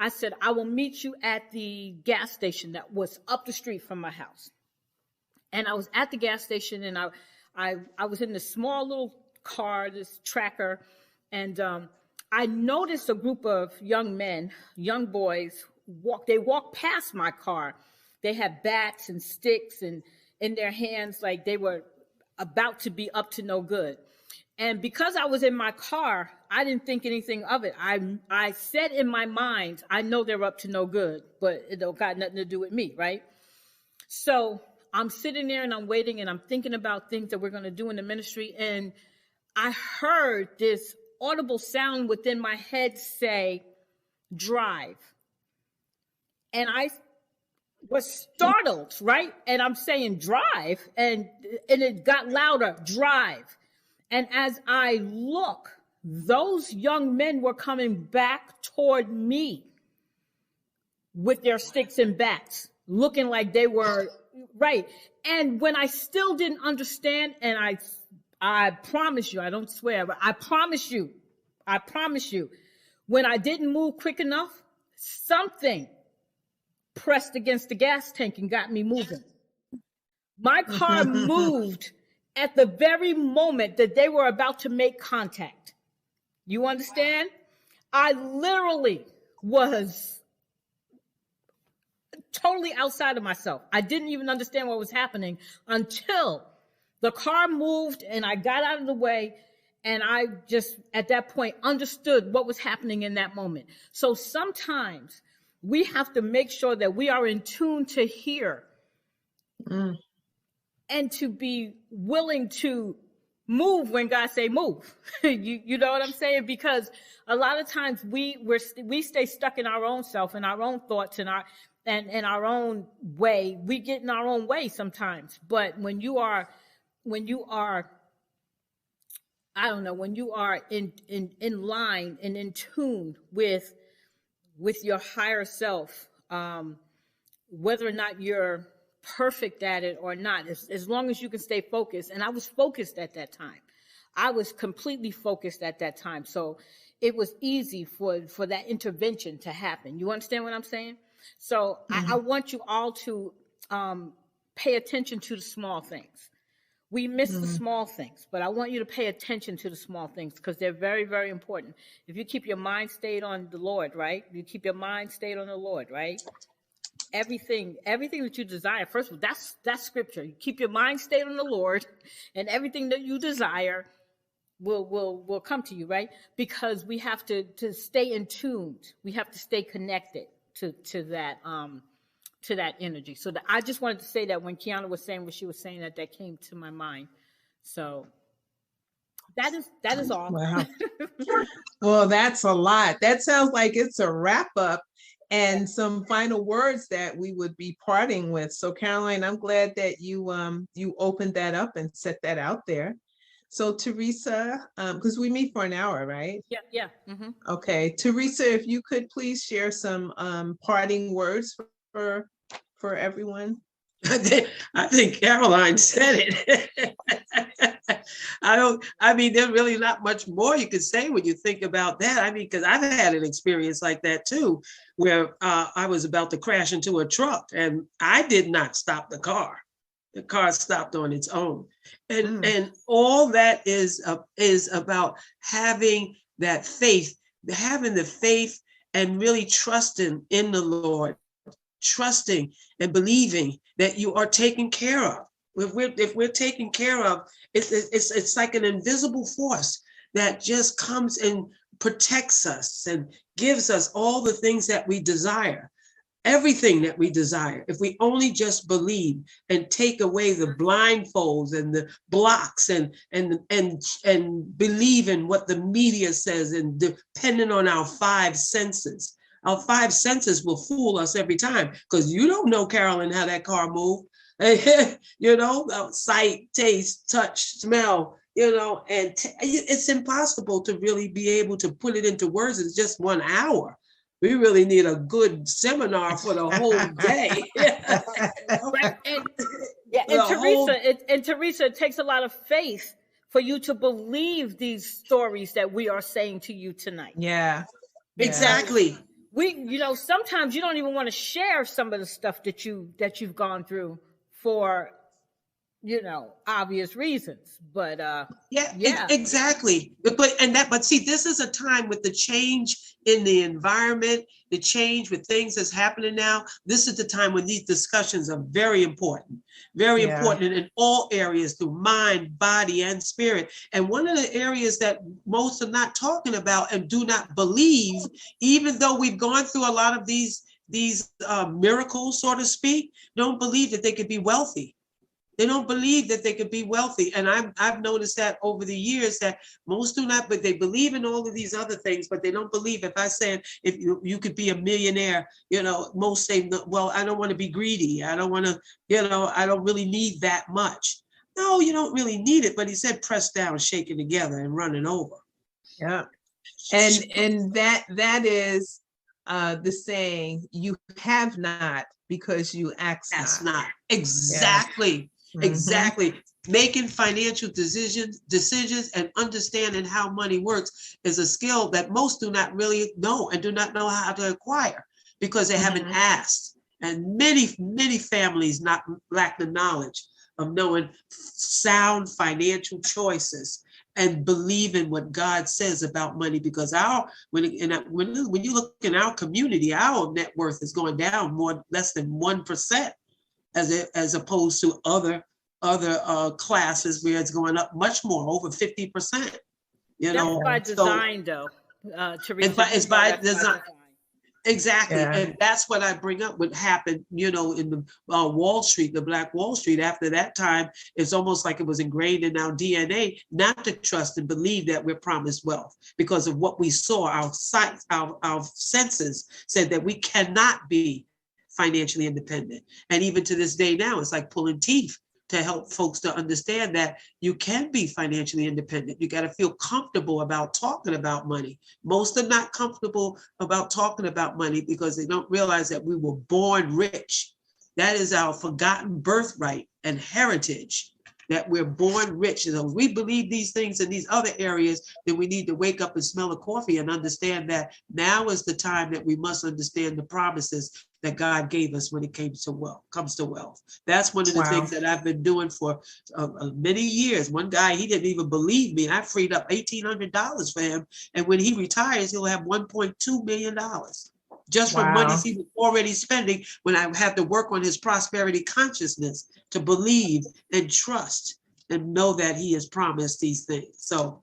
I said, I will meet you at the gas station that was up the street from my house. And I was at the gas station, and I was in this small little car, this tracker, and I noticed a group of young boys walked past my car. They had bats and sticks and in their hands, like they were about to be up to no good. And because I was in my car, I didn't think anything of it. I said in my mind, I know they're up to no good, but it don't got nothing to do with me, right? So I'm sitting there and I'm waiting and I'm thinking about things that we're going to do in the ministry. And I heard this audible sound within my head say, drive. And I was startled, right? And I'm saying drive, and it got louder, drive. And as I look, those young men were coming back toward me with their sticks and bats, looking like they were right. And when I still didn't understand, and I promise you, I don't swear, but I promise you, when I didn't move quick enough, something pressed against the gas tank and got me moving. My car moved at the very moment that they were about to make contact. You understand? I literally was totally outside of myself. I didn't even understand what was happening until the car moved and I got out of the way, and I just, at that point, understood what was happening in that moment. So sometimes we have to make sure that we are in tune to hear and to be willing to move when God say move. You know what I'm saying? Because a lot of times we stay stuck in our own self and our own thoughts and our own way. We get in our own way sometimes. But when you are I don't know, when you are in line and in tune with your higher self, whether or not you're perfect at it or not, as long as you can stay focused. And I was focused at that time. I was completely focused at that time. So it was easy for that intervention to happen. You understand what I'm saying? So I want you all to pay attention to the small things. We miss the small things, but I want you to pay attention to the small things because they're very, very important. If you keep your mind stayed on the Lord, right? You keep your mind stayed on the Lord, right? Everything that you desire, first of all, that's scripture. You keep your mind stayed on the Lord, and everything that you desire will come to you, right? Because we have to stay in tune. We have to stay connected to that energy. So I just wanted to say that when Keyana was saying what she was saying, that came to my mind. So that is all. Wow. Well, that's a lot. That sounds like it's a wrap up and some final words that we would be parting with. So Karoline, I'm glad that you opened that up and set that out there. So Theresa, because we meet for an hour, right? Yeah. Mm-hmm. Okay, Theresa, if you could please share some parting words for everyone. I think Karoline said it. There's really not much more you could say when you think about that. Because I've had an experience like that too, where I was about to crash into a truck and I did not stop the car. The car stopped on its own. And all that is about having that faith, having the faith and really trusting in the Lord, trusting and believing that you are taken care of. If we're taken care of, it's like an invisible force that just comes and protects us and gives us all the things that we desire. Everything that we desire, if we only just believe and take away the blindfolds and the blocks and believe in what the media says and depending on our five senses. Our five senses will fool us every time because you don't know, Karoline, how that car moved. Sight, taste, touch, smell, and it's impossible to really be able to put it into words in just 1 hour. We really need a good seminar for the whole day. Theresa, it takes a lot of faith for you to believe these stories that we are saying to you tonight. Yeah. Exactly. Sometimes you don't even want to share some of the stuff that you've gone through for obvious reasons. But Yeah, exactly. But see, this is a time with the change in the environment, the change with things that's happening now. This is the time when these discussions are very important in all areas, through mind, body, and spirit. And one of the areas that most are not talking about and do not believe, even though we've gone through a lot of these miracles, so to speak, don't believe that they could be wealthy. They don't believe that they could be wealthy. And I've noticed that over the years, that most do not, but they believe in all of these other things, but they don't believe. If I say, if you could be a millionaire, most say, well, I don't want to be greedy. I don't want to, I don't really need that much. No, you don't really need it. But he said, press down, shaking together and running over. Yeah. And that is the saying, you have not because you ask not. That's not. Exactly. Yeah. Exactly. Making financial decisions and understanding how money works is a skill that most do not really know and do not know how to acquire because they haven't asked. And many families lack the knowledge of knowing sound financial choices and believe in what God says about money, because when you look in our community, our net worth is going down less than 1%. As opposed to other classes where it's going up much more, over 50%. That's by design, though. Theresa, it's by design. Exactly. Yeah. And that's what I bring up, what happened, in the Wall Street, the Black Wall Street. After that time, it's almost like it was ingrained in our DNA not to trust and believe that we're promised wealth because of what we saw. Our sight, our senses said that we cannot be financially independent. And even to this day now, it's like pulling teeth to help folks to understand that you can be financially independent. You got to feel comfortable about talking about money. Most are not comfortable about talking about money because they don't realize that we were born rich. That is our forgotten birthright and heritage, that we're born rich. And if we believe these things in these other areas, then we need to wake up and smell a coffee and understand that now is the time that we must understand the promises that God gave us when it comes to wealth. That's one of the things that I've been doing for many years. One guy, he didn't even believe me. I freed up $1,800 for him. And when he retires, he'll have $1.2 million just from money he was already spending, when I had to work on his prosperity consciousness to believe and trust and know that he has promised these things. So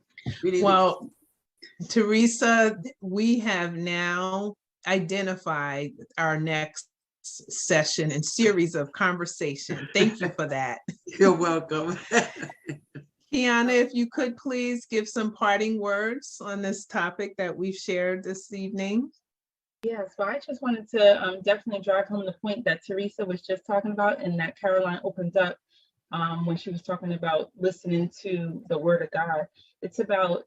Theresa, we have now identified our next session and series of conversation. Thank you for that. You're welcome. Keyana, if you could please give some parting words on this topic that we've shared this evening. Yeah, so I just wanted to definitely drive home the point that Theresa was just talking about, and that Karoline opened up when she was talking about listening to the word of God. It's about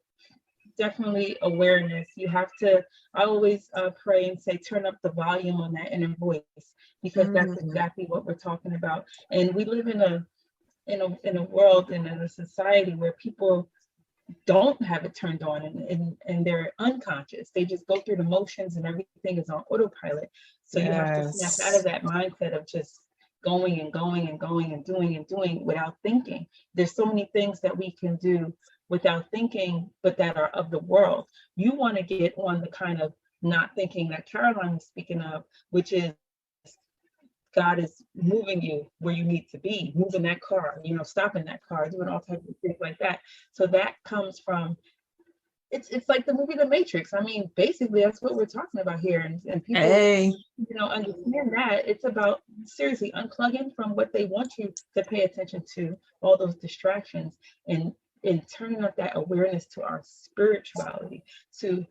definitely awareness. You have to, I always pray and say, turn up the volume on that inner voice, because that's exactly what we're talking about. And we live in a world and in a society where people don't have it turned on and they're unconscious. They just go through the motions and everything is on autopilot. So you have to snap out of that mindset of just going and going and going and doing without thinking. There's so many things that we can do without thinking, but that are of the world. You want to get on the kind of not thinking that Karoline was speaking of, which is God is moving you where you need to be, moving that car, stopping that car, doing all types of things like that. So that comes from, it's like the movie The Matrix. I mean, basically that's what we're talking about here. And people, understand that it's about seriously unplugging from what they want you to pay attention to, all those distractions, and turning up that awareness to our spirituality, to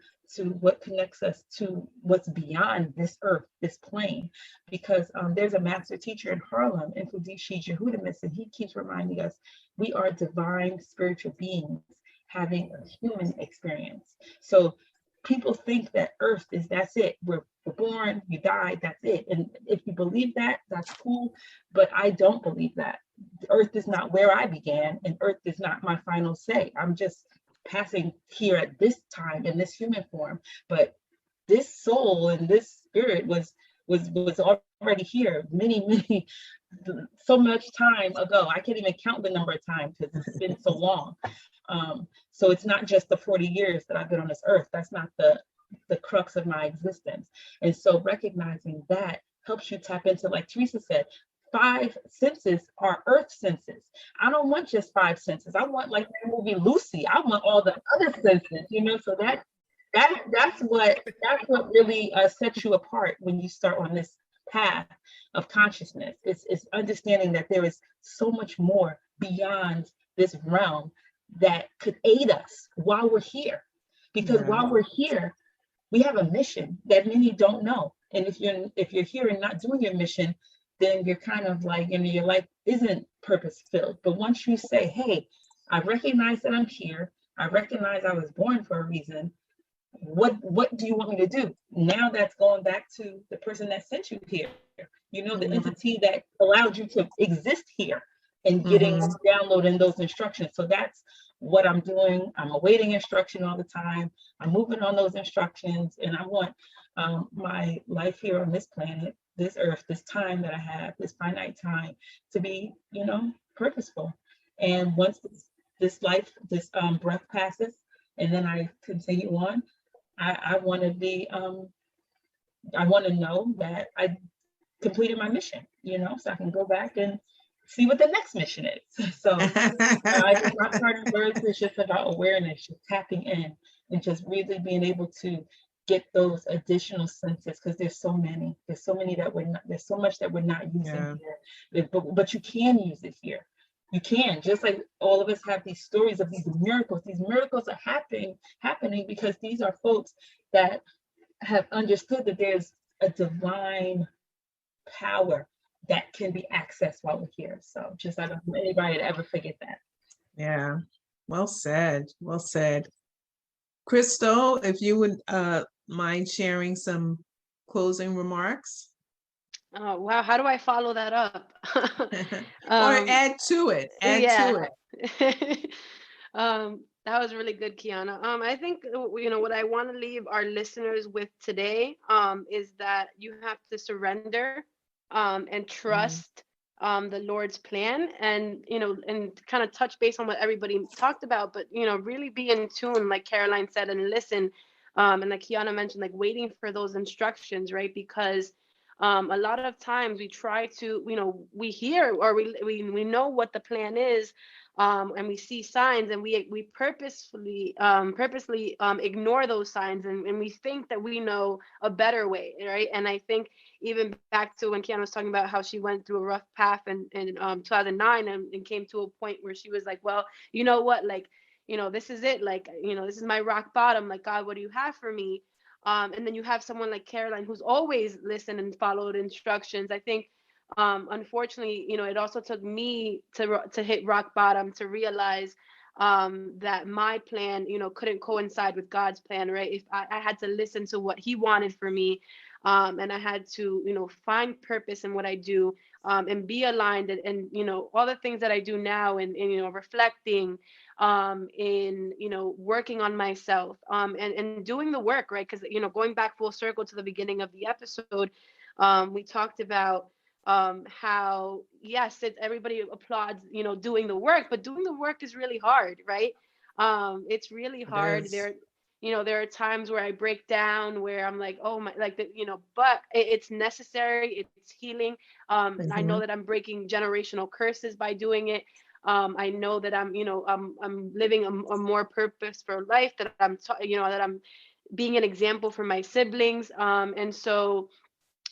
what connects us to what's beyond this earth, this plane. Because there's a master teacher in Harlem, Infudisha Jehudamis, and he keeps reminding us we are divine spiritual beings having a human experience. So people think that earth is, that's it. We're born, you die, that's it. And if you believe that, that's cool. But I don't believe that. Earth is not where I began, and earth is not my final say. I'm just passing here at this time in this human form, but this soul and this spirit was was already here many, so much time ago. I can't even count the number of times because it's been so long. So it's not just the 40 years that I've been on this earth. That's not the crux of my existence. And so recognizing that helps you tap into, like Theresa said, 5 senses are earth senses. I don't want just 5 senses. I want, like the movie Lucy, I want all the other senses, you know. So that's what really sets you apart when you start on this path of consciousness. It's understanding that there is so much more beyond this realm that could aid us while we're here. Because while we're here, we have a mission that many don't know. And if you're here and not doing your mission, then you're kind of like, you know, your life isn't purpose filled. But once you say, hey, I recognize that I'm here, I recognize I was born for a reason, what do you want me to do? Now that's going back to the person that sent you here, you know, the entity that allowed you to exist here, and downloading those instructions. So that's what I'm doing. I'm awaiting instruction all the time. I'm moving on those instructions, and I want my life here on this planet, this earth, this time that I have, this finite time, to be, you know, purposeful. And once this life, this breath passes, and then I continue on, I want to be, I want to know that I completed my mission, you know, so I can go back and see what the next mission is. So it's not part of birth, it's just about awareness, just tapping in and just really being able to get those additional senses, because there's so many that we're not, there's so much that we're not using here, but you can use it here. You can, just like all of us have these stories of these miracles. These miracles are happening because these are folks that have understood that there's a divine power that can be accessed while we're here. So just, I don't want anybody to ever forget that. Yeah, well said, well said. Cristal, if you would mind sharing some closing remarks. Oh, wow. How do I follow that up? Or add to it. That was really good, Keyana. I think, you know, what I want to leave our listeners with today is that you have to surrender and trust the Lord's plan, and, you know, and kind of touch base on what everybody talked about, but, you know, really be in tune, like Karoline said, and listen. And like Keyana mentioned, like waiting for those instructions, right? Because a lot of times we try to, you know, we hear or we know what the plan is, and we see signs, and we purposely ignore those signs, and we think that we know a better way, right? And I think even back to when Keyana was talking about how she went through a rough path in 2009 and came to a point where she was like, well, you know what, like, you know, this is it, like, you know, this is my rock bottom, like, God, what do you have for me? And then you have someone like Karoline who's always listened and followed instructions. I think, unfortunately, you know, it also took me to hit rock bottom, to realize that my plan, you know, couldn't coincide with God's plan, right? If I had to listen to what he wanted for me, and I had to, you know, find purpose in what I do, and be aligned, and, you know, all the things that I do now, and you know, reflecting, in, you know, working on myself, and doing the work, right? Because, you know, going back full circle to the beginning of the episode, we talked about how, yes, everybody applauds, you know, doing the work, but doing the work is really hard, right? It's really hard. You know, there are times where I break down, where I'm like, oh my, like, you know, but it's necessary, it's healing. And I know that I'm breaking generational curses by doing it. I know that I'm, you know, I'm living a more purposeful life, that you know, that I'm being an example for my siblings. And so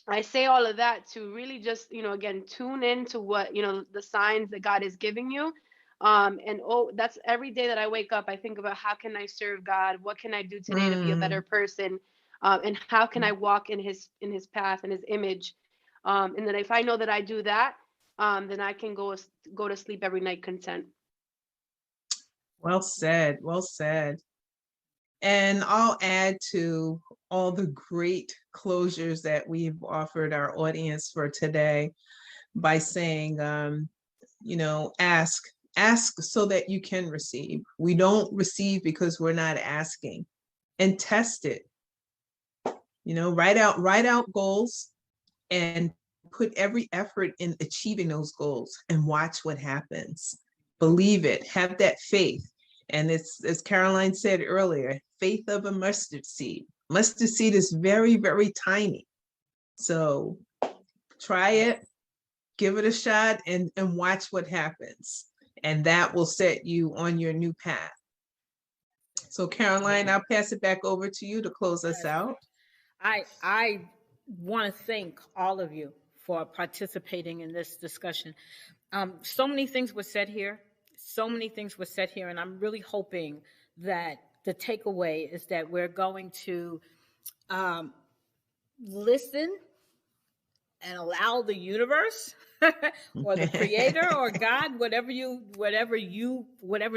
I say all of that to really just, you know, again, tune into what, you know, the signs that God is giving you. And that's every day that I wake up, I think about, how can I serve God? What can I do today to be a better person? And how can I walk in his path and his image? And then if I know that I do that, then I can go to sleep every night content. Well said, well said. And I'll add to all the great closures that we've offered our audience for today by saying, you know, ask so that you can receive. We don't receive because we're not asking. And test it. You know, write out goals, and put every effort in achieving those goals and watch what happens. Believe it, have that faith. And it's, as Karoline said earlier, faith of a mustard seed. Mustard seed is very, very tiny. So try it, give it a shot, and watch what happens. And that will set you on your new path. So Karoline, I'll pass it back over to you to close us out. I want to thank all of you for participating in this discussion. So many things were said here. And I'm really hoping that the takeaway is that we're going to listen and allow the universe or the creator or God, whatever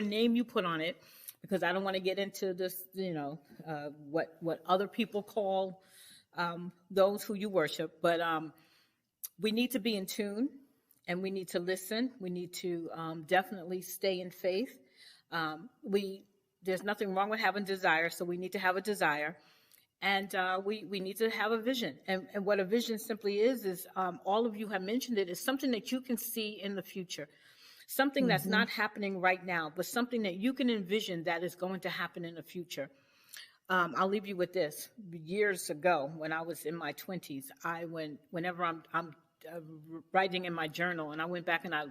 name you put on it, because I don't want to get into this, what other people call those who you worship, but we need to be in tune and we need to listen. We need to definitely stay in faith. There's nothing wrong with having desire, so we need to have a desire. And we need to have a vision. And what a vision simply is all of you have mentioned it, is something that you can see in the future. Something that's not happening right now, but something that you can envision that is going to happen in the future. I'll leave you with this. Years ago, when I was in my 20s, whenever I'm writing in my journal, and I went back and I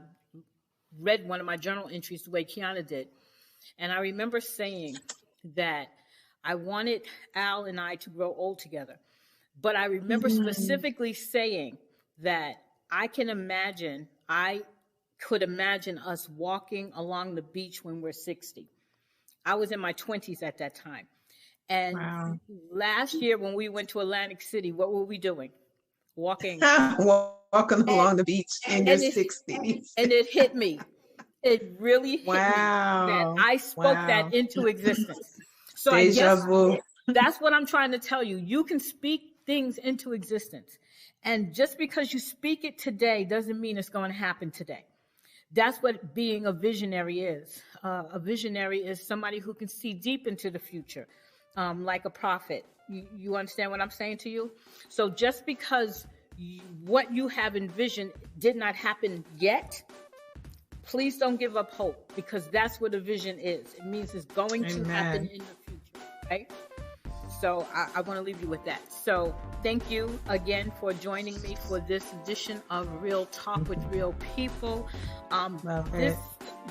read one of my journal entries the way Keyana did. And I remember saying that I wanted Al and I to grow old together. But I remember specifically saying that I could imagine us walking along the beach when we're 60. I was in my 20s at that time. And last year when we went to Atlantic City, what were we doing? Walking along the beach in your 60s. And it hit me. It really hit me that I spoke that into existence. So I guess that's what I'm trying to tell you. You can speak things into existence. And just because you speak it today doesn't mean it's going to happen today. That's what being a visionary is. A visionary is somebody who can see deep into the future, like a prophet. You understand what I'm saying to you? So just because what you have envisioned did not happen yet, please don't give up hope, because that's what a vision is. It means it's going to happen in the future, right? So I want to leave you with that. So thank you again for joining me for this edition of Real Talk with Real People.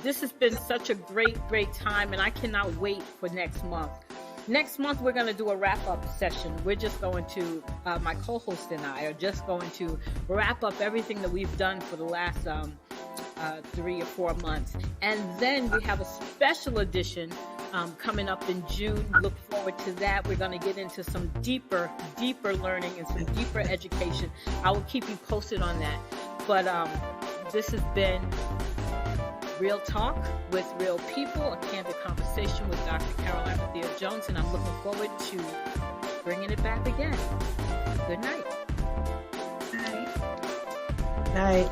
This has been such a great time, and I cannot wait for next month. Next month, we're going to do a wrap-up session. We're just going to, my co-host and I are just going to wrap up everything that we've done for the last 3 or 4 months. And then we have a special edition coming up in June. Look forward to that. We're going to get into some deeper learning and some deeper education. I will keep you posted on that. But this has been Real Talk with Real People, a candid conversation with Dr. Karoline Bethea-Jones, and I'm looking forward to bringing it back again. Good night. Night.